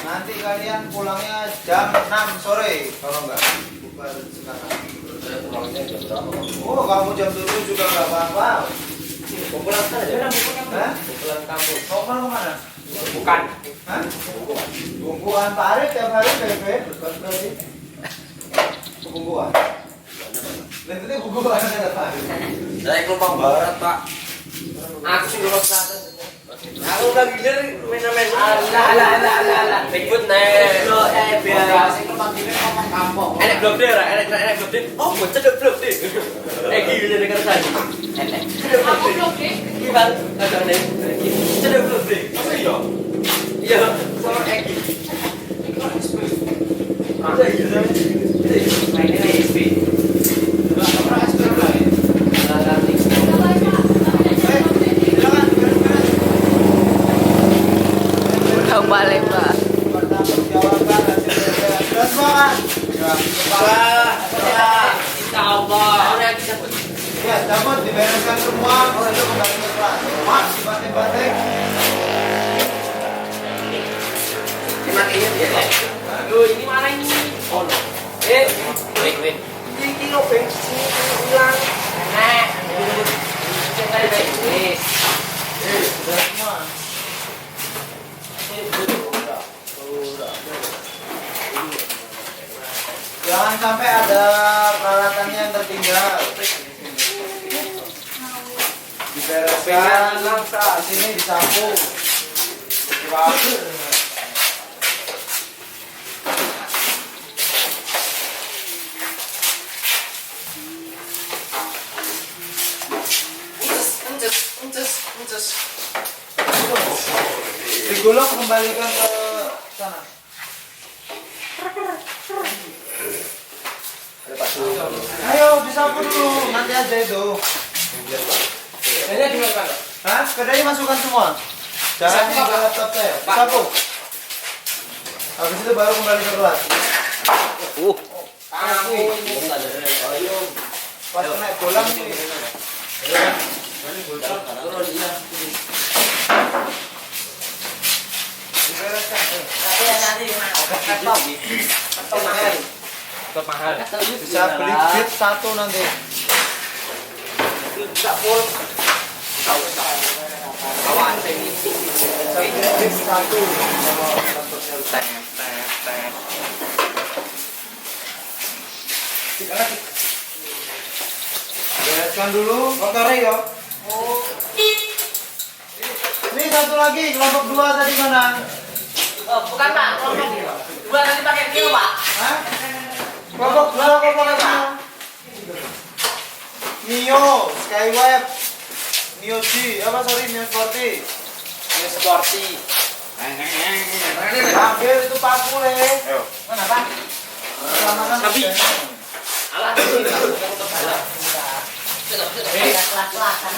Nanti kalian pulangnya jam 6 sore kalau enggak bubar sekarang. Oh, kamu jam 7 juga enggak apa-apa. Pulang saja. Hah? Pulang kampus. Mau kemana? Bukan. Hah? Bungkuan Pak Arif tiap hari bebek berarti. Bungkuan. Nanti bungkuan ada Pak Arif. Saya kelompok barat, Pak. Aku sih kelompok selatan. Aku udah gilir main-main. Alah. Ikut nih. Biar sing kepanggilnya ngomong kampung. Enak blok deh, enak blok deh. Oh, gue cedek blok deh. Gila dengan tadi. Enak. Aku blok deh. Gimana? Agak nih. Cedek blok deh. Masa iya? Iya, sama Egi. Mainnya SP. Udah balik Pak. Pertanggungjawaban hasil bebek. Sudah semua kan? Insya Allah. Orang yang bisa Ya, dapat dibereskan semua. Oh, itu kembali ke kelas. Mas, dibatik-batik. Matinya dia. Aduh, ini mana ini? Oh, no. Wait. Ini kilo bensin hilang. Enak. Kita ini. Sudah semua. Jangan sampai ada peralatannya yang tertinggal. Dibereskan, di sini disapu. Uncus. Digulung kembalikan ke sana. Ayo disapu dulu, nanti aja itu. Kayaknya gimana, Pak? Hah? Sepedanya masukkan semua. Jangan yang ke laptop saya. Disapu. Habis itu baru kembali ke kelas. Aku ini. Ayo. Pas kena bolang nih. Turun dia. Dibereskan. Nanti laptop. Laptop mahal. Bisa beli bit satu nanti. Enggak full. Awan ini. Bisa beli bit satu. Bereskan dulu motornya ya. Ini satu lagi kelompok 2 tadi mana? Oh, bukan Pak. Dua nanti pakai kilo Pak. Hah? Kelompok 2 kelompok apa? Mio, Skyweb, Mio G, Mio Sporty. Ini sporty. Ambil itu paku le. Mana Pak? Selamatkan Sapi. kerjanya. Alah, ini untuk bola. Kelas-kelasan.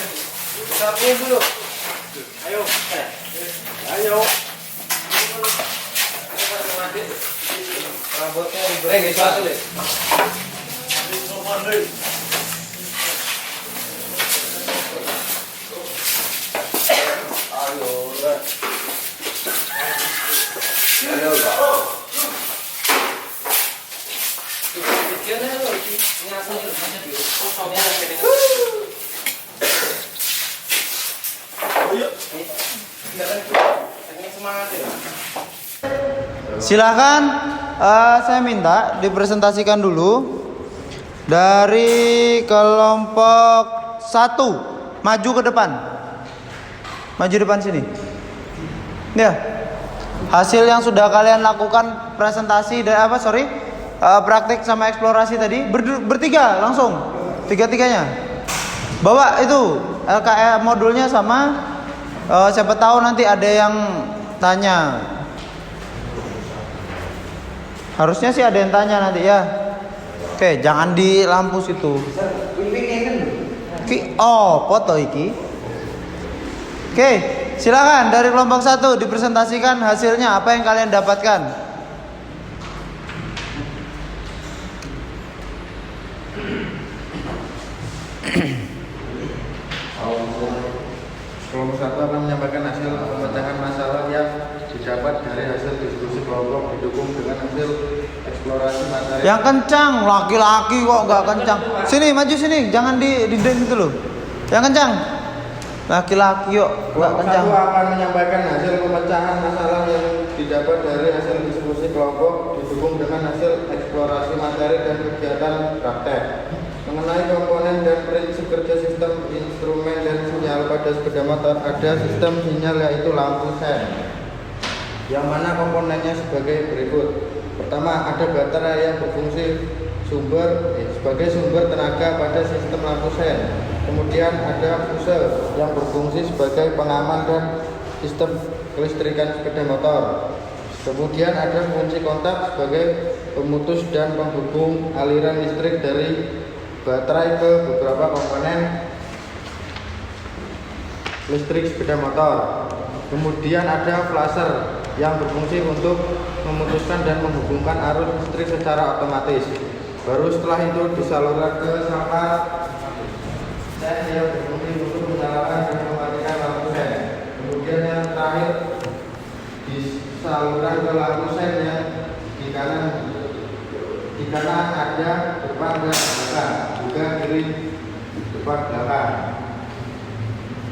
Sapuin dulu. Ayo. Rambutnya Gitu aja, Le. Silakan, saya minta dipresentasikan dulu dari kelompok 1, maju ke depan. Maju depan sini. Ya. Hasil yang sudah kalian lakukan presentasi dan praktik sama eksplorasi tadi bertiga langsung. Tiga-tiganya. Bawa itu LKM modulnya sama siapa tahu nanti ada yang tanya. Harusnya sih ada yang tanya nanti ya. Oke, jangan di lampu situ. Oh, foto iki. Oke, silakan dari kelompok 1 dipresentasikan hasilnya apa yang kalian dapatkan. Kelompok 1 akan menyampaikan hasil pemecahan masalah yang didapat dari hasil diskusi kelompok didukung dengan hasil eksplorasi materi. Yang kencang, laki-laki kok nggak kencang. Sini, maju sini, jangan di den itu loh. Yang kencang. Laki-laki yuk, nggak Kelompok kencang. 1 akan menyampaikan hasil pemecahan masalah yang didapat dari hasil diskusi kelompok didukung dengan hasil eksplorasi materi dan kegiatan praktek mengenai komponen dan prinsip kerja sistem instrumen dan sinyal pada sepeda motor. Ada sistem sinyal yaitu lampu sen, yang mana komponennya sebagai berikut. Pertama, ada baterai yang berfungsi sebagai sumber tenaga pada sistem lampu sen. Kemudian ada fuse yang berfungsi sebagai pengaman dan sistem kelistrikan sepeda motor. Kemudian ada kunci kontak sebagai pemutus dan penghubung aliran listrik dari baterai ke beberapa komponen listrik sepeda motor. Kemudian ada flasher yang berfungsi untuk memutuskan dan menghubungkan arus listrik secara otomatis. Baru setelah itu disalurkan ke sampah sen yang berfungsi untuk menyalakan dan mematikan lampu sen. Kemudian yang terakhir disalurkan ke lampu sen yang di kanan ada depan dan belakang, juga kiri depan belakang.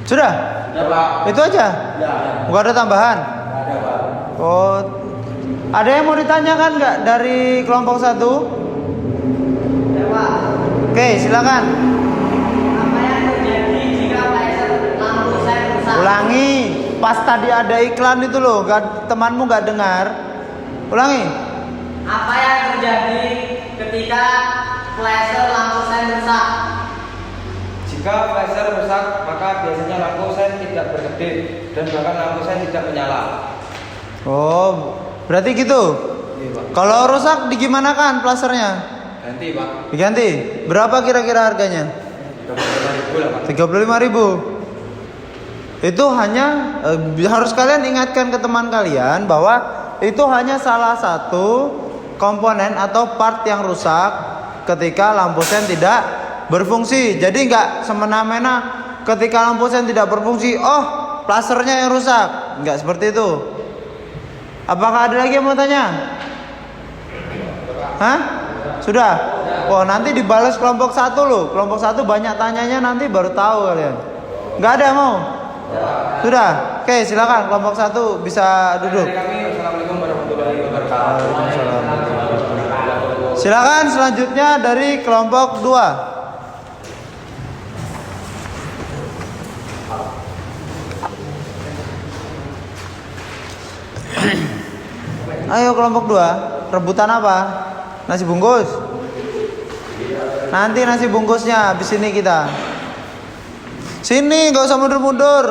Sudah? Sudah, Pak. Itu aja? Sudah. Nggak ada tambahan? Ada, Pak. Oh, ada yang mau ditanyakan nggak dari kelompok 1? Ya, Pak. Oke, silakan. Apa yang terjadi jika laser lampu sen rusak? Ulangi. Pas tadi ada iklan itu loh, temanmu nggak dengar. Ulangi. Apa yang terjadi ketika laser lampu sen rusak? Jika flasher rusak, maka biasanya lampu sen tidak berkedip dan bahkan lampu sen tidak menyala. Oh, Berarti gitu. iya Pak. Kalau rusak digimanakan plasternya? Ganti Pak. Diganti. Berapa kira-kira harganya? 35.000 lah Pak. 35.000. Itu hanya harus kalian ingatkan ke teman kalian bahwa itu hanya salah satu komponen atau part yang rusak ketika lampu sen tidak berfungsi. Jadi nggak semena-mena ketika lampu sen tidak berfungsi, oh plasternya yang rusak. Nggak seperti itu. Apakah ada lagi yang mau tanya? Hah? Sudah? Oh nanti dibalas kelompok 1 loh. Kelompok 1 banyak tanyanya, nanti baru tahu kalian. Nggak ada mau? Sudah? Oke silakan kelompok 1 bisa duduk. Assalamualaikum warahmatullahi wabarakatuh. Silakan selanjutnya dari kelompok 2. Ayo kelompok 2, rebutan apa? Nasi bungkus? Nanti nasi bungkusnya habis ini kita. Sini, gak usah mundur-mundur.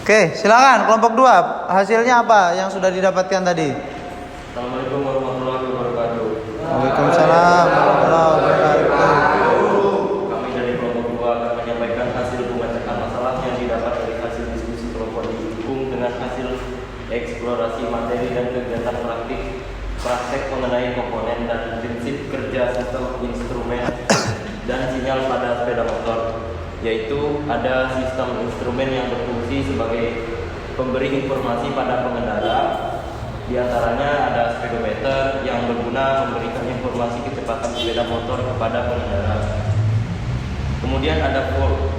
Oke, silakan kelompok 2. Hasilnya apa yang sudah didapatkan tadi? Assalamualaikum warahmatullahi wabarakatuh. Waalaikumsalam warahmatullahi wabarakatuh. Kami dari kelompok 2 akan menyampaikan hasil pembacakan masalah yang didapat dari hasil diskusi kelompok didukung dengan hasil eksplorasi materi dan kegiatan praktek mengenai komponen dan prinsip kerja sistem instrumen dan sinyal pada sepeda motor, yaitu ada sistem instrumen yang berfungsi sebagai pemberi informasi pada pengendara Di antaranya ada speedometer yang berguna memberikan informasi kecepatan sepeda motor kepada pengendara. Kemudian ada fuel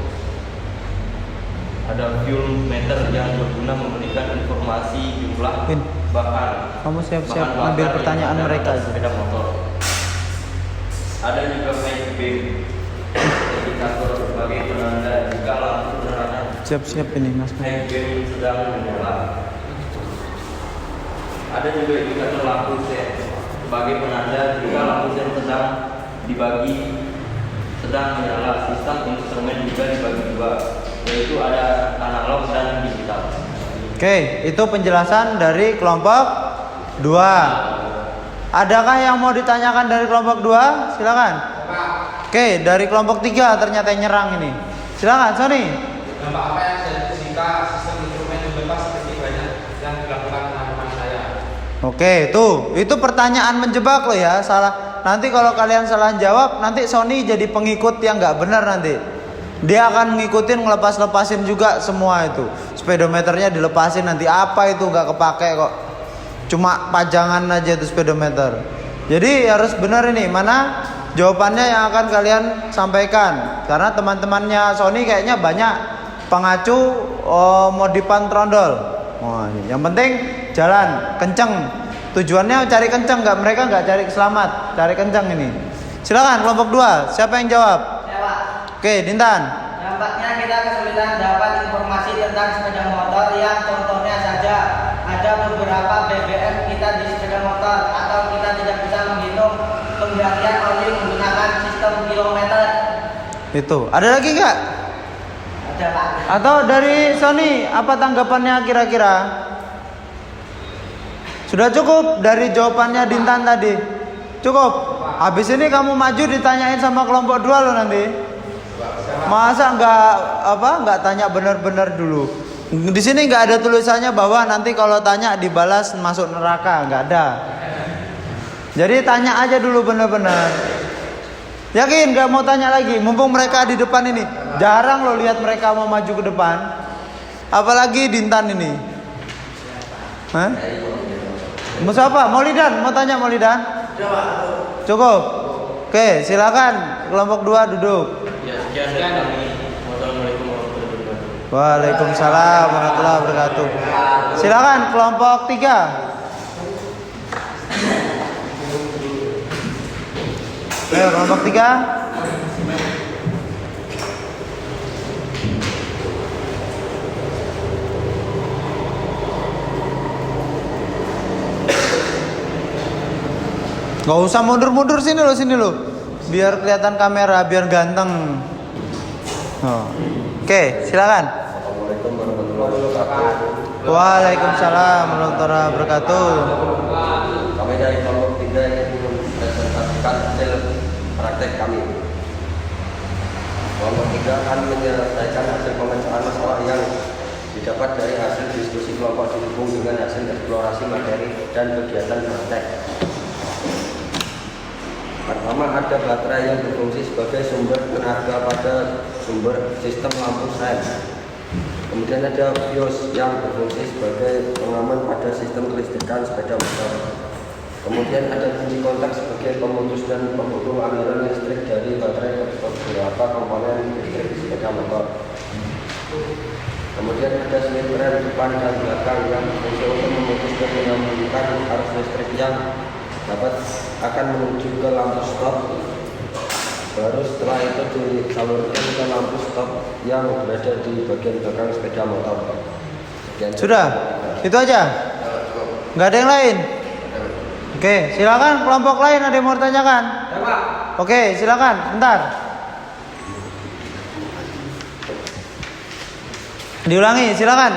meter yang berguna memberikan informasi jumlah Win, bahan. kamu siap-siap bahan ngambil bakar pertanyaan yang ada mereka pada aja. sepeda motor. Ada juga flash beam, indikator sebagai penanda jika lampu penerangan Siap-siap ini Mas. flash beam sedang menyala. Ada juga indikator lampu sen sebagai penanda jika lampu sen sedang menyala. Sistem instrumen juga dibagi dua, yaitu ada analog dan digital. Oke, itu penjelasan dari kelompok 2. Adakah yang mau ditanyakan dari kelompok 2? Silakan. Oke, dari kelompok 3 ternyata yang nyerang ini. Silakan, Sony. Dampak apa yang terjadi jika sistem instrumen bebas seperti banyak yang dilakukan teman-teman saya? Oke, itu pertanyaan menjebak loh ya. Salah. Nanti kalau kalian salah jawab, nanti Sony jadi pengikut yang nggak benar nanti. Dia akan ngikutin ngelepas-lepasin juga semua itu. Speedometernya dilepasin nanti apa itu nggak kepake kok. Cuma pajangan aja itu speedometer. Jadi harus benar ini mana jawabannya yang akan kalian sampaikan. Karena teman-temannya Sony kayaknya banyak pengacu modifan trondol. Oh, ini. Yang penting jalan kenceng. Tujuannya cari kenceng, mereka nggak cari selamat, cari kenceng ini. Silakan kelompok 2, siapa yang jawab? Ya Pak. Oke, Dintan. Dampaknya kita kesulitan dapat informasi tentang sepeda motor yang contohnya saja ada beberapa BBM kita di sepeda motor atau kita tidak bisa menghitung penggantian oli menggunakan sistem kilometer. Itu. Ada lagi nggak? Ada Pak. Atau dari Sony, apa tanggapannya kira-kira? Sudah cukup dari jawabannya Dintan tadi. Cukup. Habis ini kamu maju ditanyain sama kelompok 2 lo nanti. Masa nggak tanya benar-benar dulu. Di sini nggak ada tulisannya bahwa nanti kalau tanya dibalas masuk neraka, nggak ada. Jadi tanya aja dulu benar-benar. Yakin nggak mau tanya lagi? Mumpung mereka di depan ini, jarang lo lihat mereka mau maju ke depan. Apalagi Dintan ini. Hah? Mustafa, Maulidan, mau tanya Maulidan? Cukup. Oke, silakan kelompok 2 duduk. Ya, sekian dari kami. Wassalamualaikum warahmatullahi wabarakatuh. Waalaikumsalam warahmatullahi wabarakatuh. Silakan kelompok 3. Ayo kelompok 3. Gak usah mundur-mundur sini lo, biar kelihatan kamera, biar ganteng. Oh. Oke, silakan. Assalamualaikum warahmatullahi wabarakatuh. Waalaikumsalam warahmatullahi wabarakatuh. Kami dari kelompok 3 ingin mempresentasikan hasil praktek kami. Kelompok 3 akan menyelesaikan hasil pemecahan masalah yang didapat dari hasil diskusi kelompok dihubung dengan hasil eksplorasi materi dan kegiatan praktek. Pertama, ada baterai yang berfungsi sebagai sumber tenaga pada sumber sistem lampu sen. Kemudian ada bios yang berfungsi sebagai pengaman pada sistem kelistrikan sepeda motor. Kemudian ada kunci kontak sebagai pemutus dan penghubung aliran listrik dari baterai ke beberapa komponen listrik sepeda motor. Kemudian ada slip rem depan dan belakang yang berfungsi untuk memutus dan menyambungkan arus listrik yang akan menuju ke lampu stop. Baru setelah itu disalurkan ke lampu stop yang berada di bagian belakang sepeda motor. Sudah? Itu aja? Nggak ada yang lain? Oke, silakan kelompok lain ada yang mau tanyakan? Oke, silakan. Bentar. Diulangi, silakan.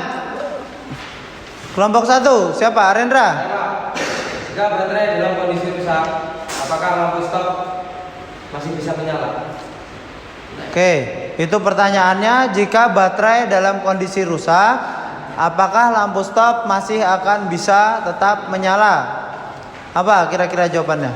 Kelompok 1, siapa? Arendra? Jika baterai dalam kondisi rusak, apakah lampu stop masih bisa menyala? Oke, itu pertanyaannya. Jika baterai dalam kondisi rusak, apakah lampu stop masih akan bisa tetap menyala? Apa kira-kira jawabannya?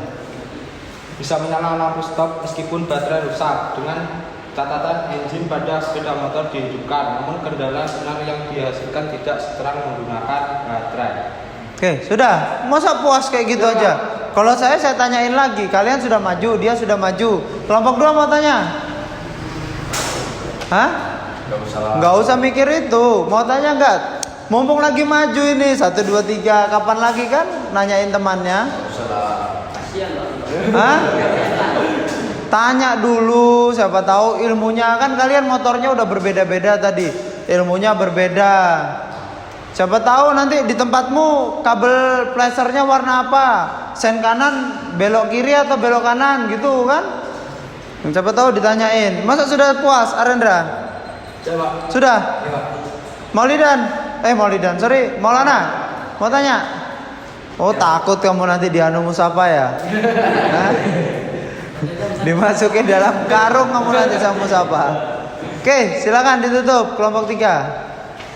Bisa menyala lampu stop meskipun baterai rusak, dengan catatan engine pada sepeda motor dihidupkan, namun kendala sinar yang dihasilkan tidak seterang menggunakan baterai. Oke, sudah. Masa puas kayak gitu aja? Kalau saya tanyain lagi. Kalian sudah maju, dia sudah maju. Kelompok 2 mau tanya? Hah? Nggak usah mikir itu. Mau tanya nggak? Mumpung lagi maju ini 1, 2, 3. Kapan lagi kan? Nanyain temannya. Hah? Tanya dulu, siapa tahu ilmunya kan kalian motornya udah berbeda-beda tadi. Ilmunya berbeda. Siapa tahu nanti di tempatmu kabel plesernya warna apa? Sen kanan belok kiri atau belok kanan gitu kan? Siapa tahu ditanyain. Masa sudah puas Arendra? Sudah? Maulidan, sorry, Maulana. Mau tanya? Oh, takut kamu nanti dianu musapa ya? Hah? Dimasukin dalam karung kamu nanti sama musapa. Oke, silakan ditutup kelompok 3.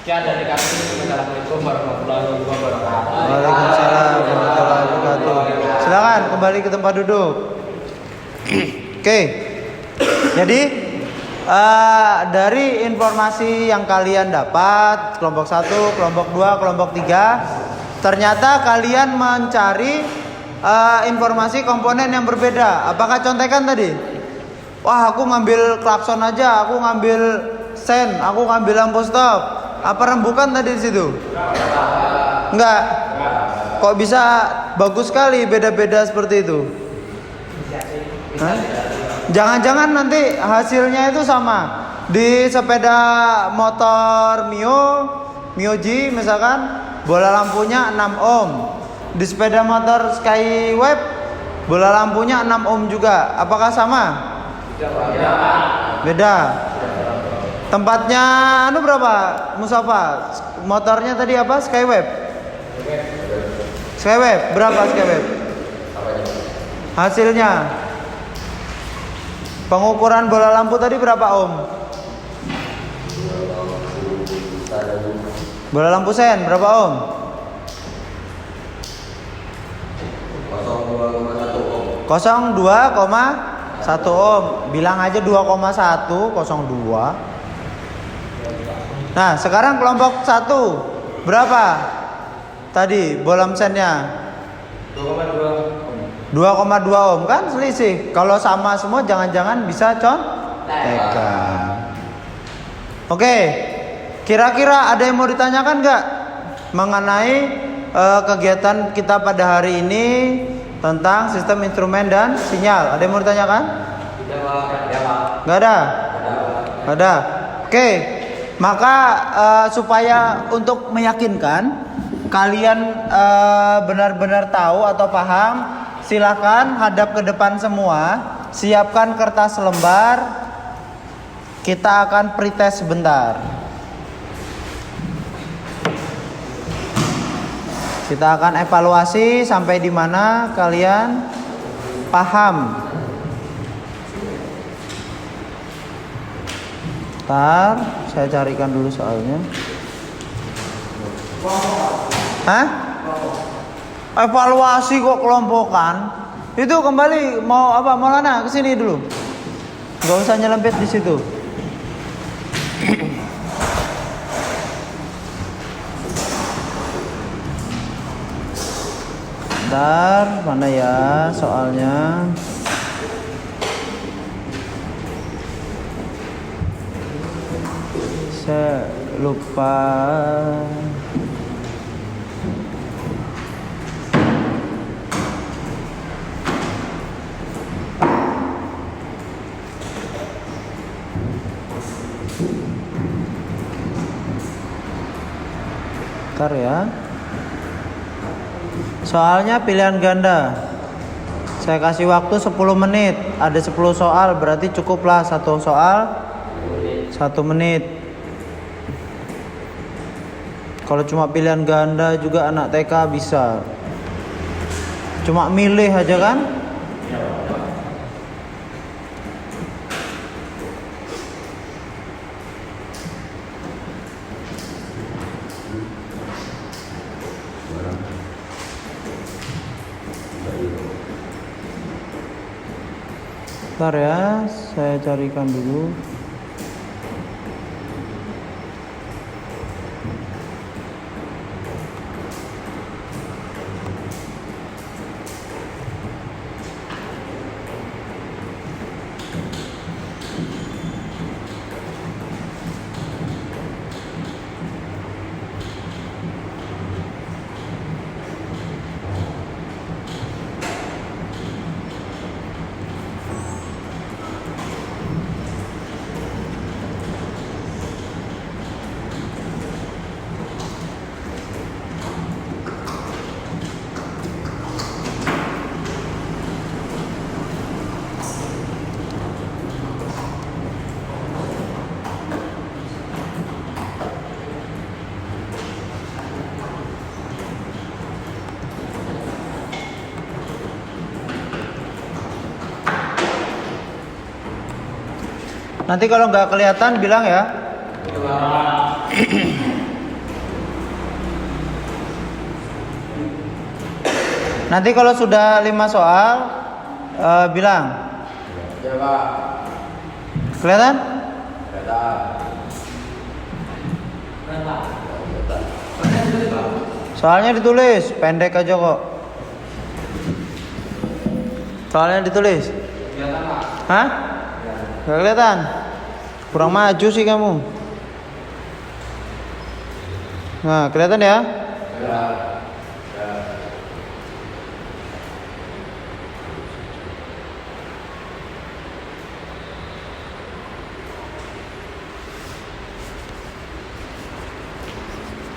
Assalamualaikum warahmatullahi wabarakatuh. Waalaikumsalam warahmatullahi wabarakatuh. Silakan kembali ke tempat duduk. Oke. Jadi dari informasi yang kalian dapat kelompok 1, kelompok 2, kelompok 3, ternyata kalian mencari informasi komponen yang berbeda. Apakah contekan tadi? Wah, aku ngambil klakson aja, aku ngambil sen, aku ngambil lampu stop. Apa rembukan tadi di situ? Enggak. Kok bisa bagus sekali beda-beda seperti itu? Hah? Jangan-jangan nanti hasilnya itu sama. Di sepeda motor Mio G misalkan bola lampunya 6 ohm. Di sepeda motor Skyweb bola lampunya 6 ohm juga. Apakah sama? Beda. Tempatnya berapa? Musafa. Motornya tadi apa? Skyweb. Berapa Skyweb? Hasilnya. Pengukuran bola lampu tadi berapa ohm? Bola lampu sen berapa ohm? 0,2,1 ohm. Bilang aja 2,1, 0,2. Nah, sekarang kelompok 1 berapa? Tadi bolam sennya 2,2 ohm kan selisih. Kalau sama semua jangan-jangan bisa contekan. Oke. Kira-kira ada yang mau ditanyakan nggak mengenai kegiatan kita pada hari ini tentang sistem instrumen dan sinyal? Ada yang mau ditanyakan? Nggak ada. Oke. Maka supaya untuk meyakinkan kalian benar-benar tahu atau paham, silakan hadap ke depan semua, siapkan kertas lembar. Kita akan pretest sebentar. Kita akan evaluasi sampai di mana kalian paham. Bentar, saya carikan dulu soalnya. Hah? Evaluasi kok kelompokan? Itu kembali mau apa? Maulana kesini dulu. Gak usah nyelempet di situ. Bentar, mana ya soalnya? Saya lupa. Bentar ya. Soalnya pilihan ganda. Saya kasih waktu 10 menit. Ada 10 soal, berarti cukuplah satu soal 1 menit. Kalau cuma pilihan ganda juga anak TK bisa. Cuma milih aja kan? Bentar ya, saya carikan dulu. Nanti kalau nggak kelihatan bilang ya. Nanti kalau sudah 5 soal bilang. Ya Pak. Kelihatan? Soalnya ditulis, pendek aja kok. Soalnya ditulis. Hah? Gak kelihatan? Kurang maju sih kamu. Nah, kelihatan ya?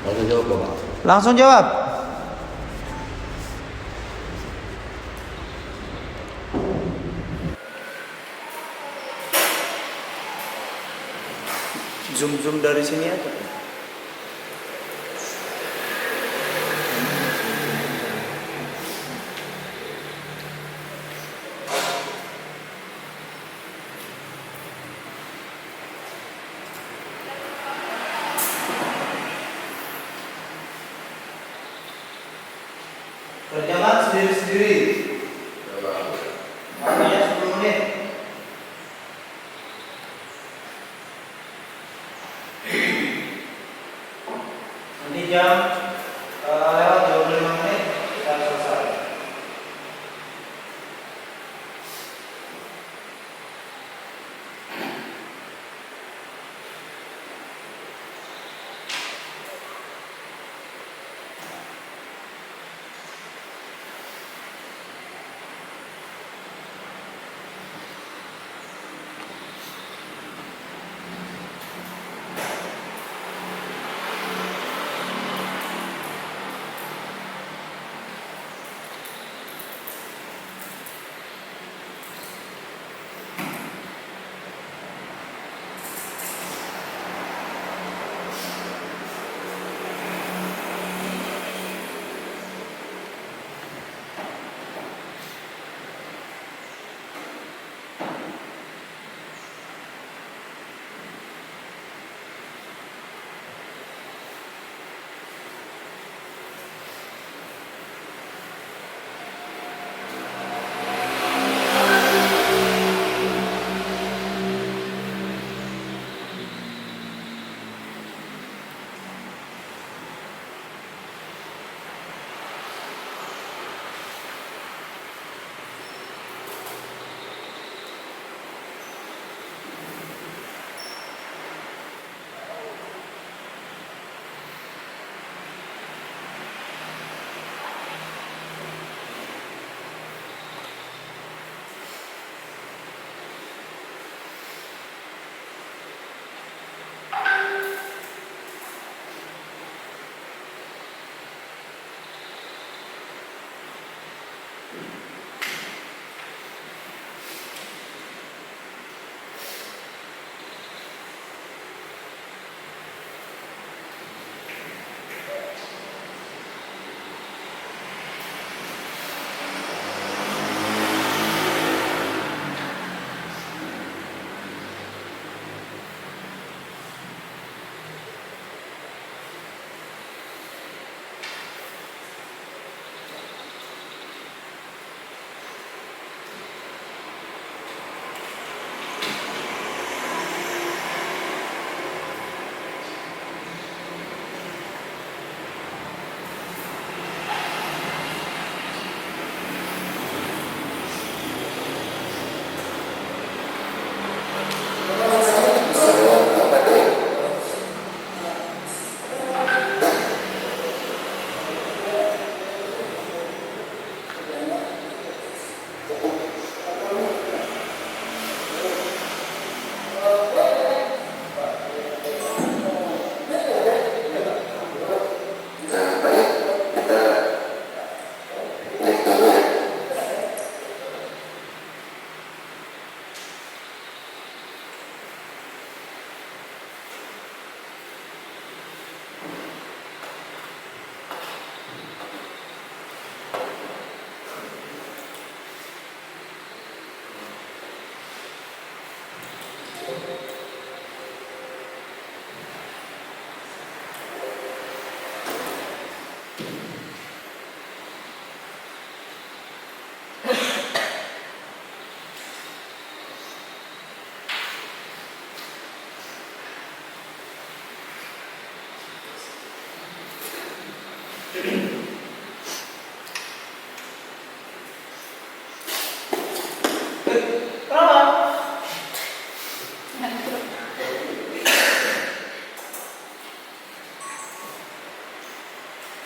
Langsung jawab Pak. Langsung jawab. Zoom dari sini aja. Kerjakan sendiri-sendiri. Waktunya 10 menit. Nanti jam lewat 25 menit kita selesai.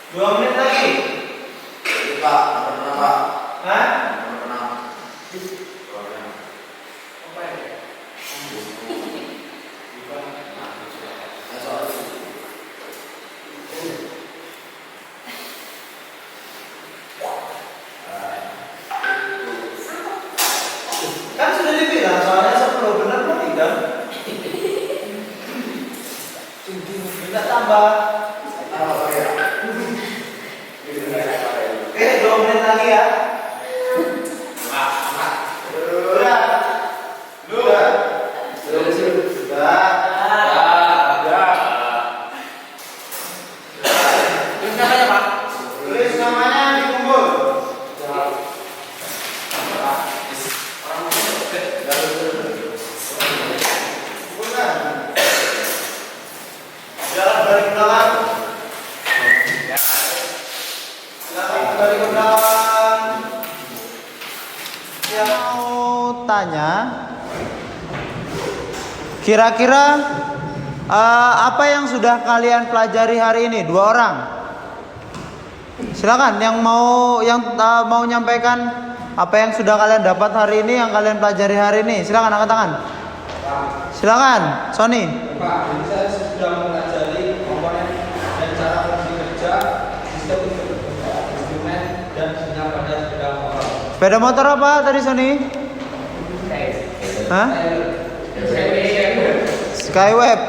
Dua menit lagi. Pak, nomor 6 Pak. Hah? Nomor 6. Kan sudah dibilang soalnya 10 benar kok tidak? Minta tambah. Oke, 2 menit lagi ya. Udah. Sudah. Terus namanya Pak? Tulis namanya dikumpul. Jalan balik ke belakang. Silakan kembali ke belakang. Yang mau tanya, kira-kira apa yang sudah kalian pelajari hari ini? 2 orang. Silakan yang mau menyampaikan apa yang sudah kalian dapat hari ini, yang kalian pelajari hari ini. Silakan angkat tangan. Silakan, Sony. Pak, saya sudah mempelajari komponen dan cara fungsi kerja sistem instrumen dan sinyal pada sepeda motor. Sepeda motor apa tadi, Sony? Hah? Skyweb.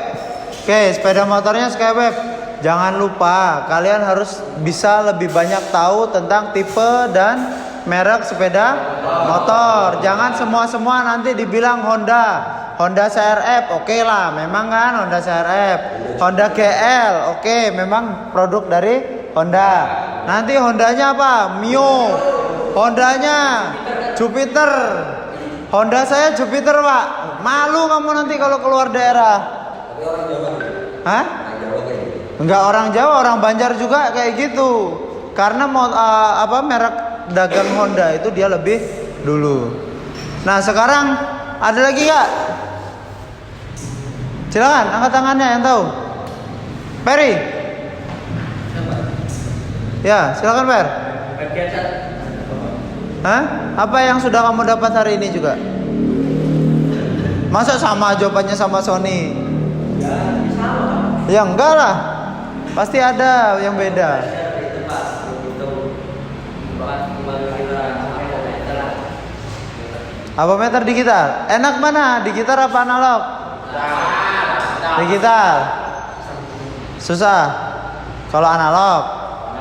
Oke, sepeda motornya Skyweb. Jangan lupa, kalian harus bisa lebih banyak tahu tentang tipe dan merek sepeda motor. Jangan semua nanti dibilang Honda CRF, oke lah, memang kan Honda CRF. Honda GL, oke, memang produk dari Honda. Nanti Hondanya apa? Mio. Hondanya Jupiter. Honda saya Jupiter, Pak. Malu kamu nanti kalau keluar daerah. Tapi orang Jawa. Hah? Orang Jawa kayak gitu. Enggak, orang Jawa, orang Banjar juga kayak gitu. Karena merek dagang Honda itu dia lebih dulu. Nah, sekarang ada lagi enggak? Silakan angkat tangannya yang tahu. Peri. Ya, silakan Per. Hah? Apa yang sudah kamu dapat hari ini juga? Masa sama jawabannya sama Sony? Ya enggak lah. Pasti ada yang beda. Apa meter digital? Enak mana? Digital apa analog? Digital. Susah. Kalau analog.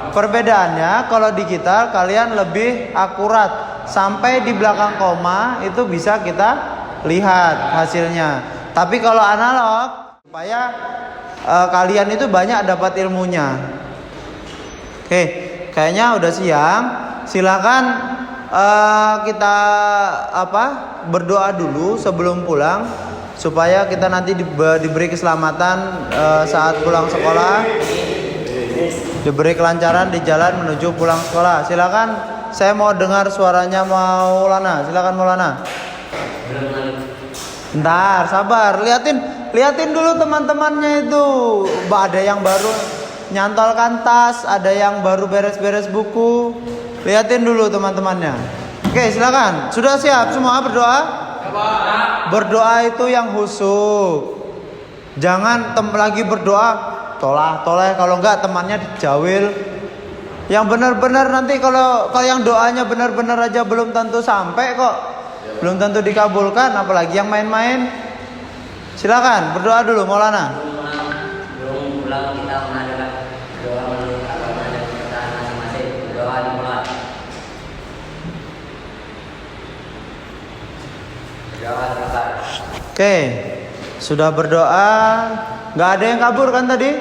Perbedaannya kalau digital kalian lebih akurat. Sampai di belakang koma itu bisa kita lihat hasilnya. Tapi kalau analog supaya kalian itu banyak dapat ilmunya. Oke, kayaknya udah siang. Silakan kita berdoa dulu sebelum pulang supaya kita nanti diberi keselamatan saat pulang sekolah, diberi kelancaran di jalan menuju pulang sekolah. Silakan, saya mau dengar suaranya Maulana. Silakan Maulana. Bentar, sabar. Liatin dulu teman-temannya itu. Ada yang baru nyantolkan tas, ada yang baru beres-beres buku. Liatin dulu teman-temannya. Oke, silakan. Sudah siap semua berdoa? Berdoa itu yang khusyuk. Jangan lagi berdoa toleh kalau enggak temannya dijawil. Yang benar-benar nanti kalau yang doanya benar-benar aja belum tentu sampai kok. Belum tentu dikabulkan, apalagi yang main-main. Silakan berdoa dulu Maulana. Belum pulang kita mengadakan doa menurut agama dan kepercayaan masing-masing. Doa dimulai. Doa selesai. Oke. Sudah berdoa. Nggak ada yang kabur kan tadi?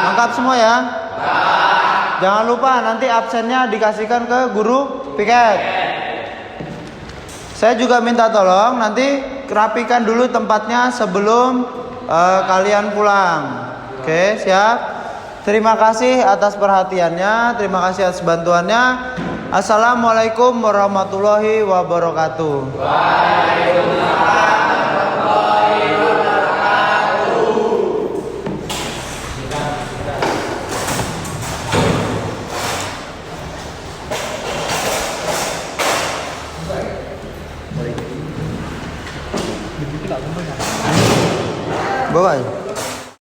Lengkap semua ya? Jangan lupa nanti absennya dikasihkan ke guru piket. Saya juga minta tolong nanti rapikan dulu tempatnya sebelum kalian pulang. Oke, siap? Terima kasih atas perhatiannya, terima kasih atas bantuannya. Assalamualaikum warahmatullahi wabarakatuh. Bye bye.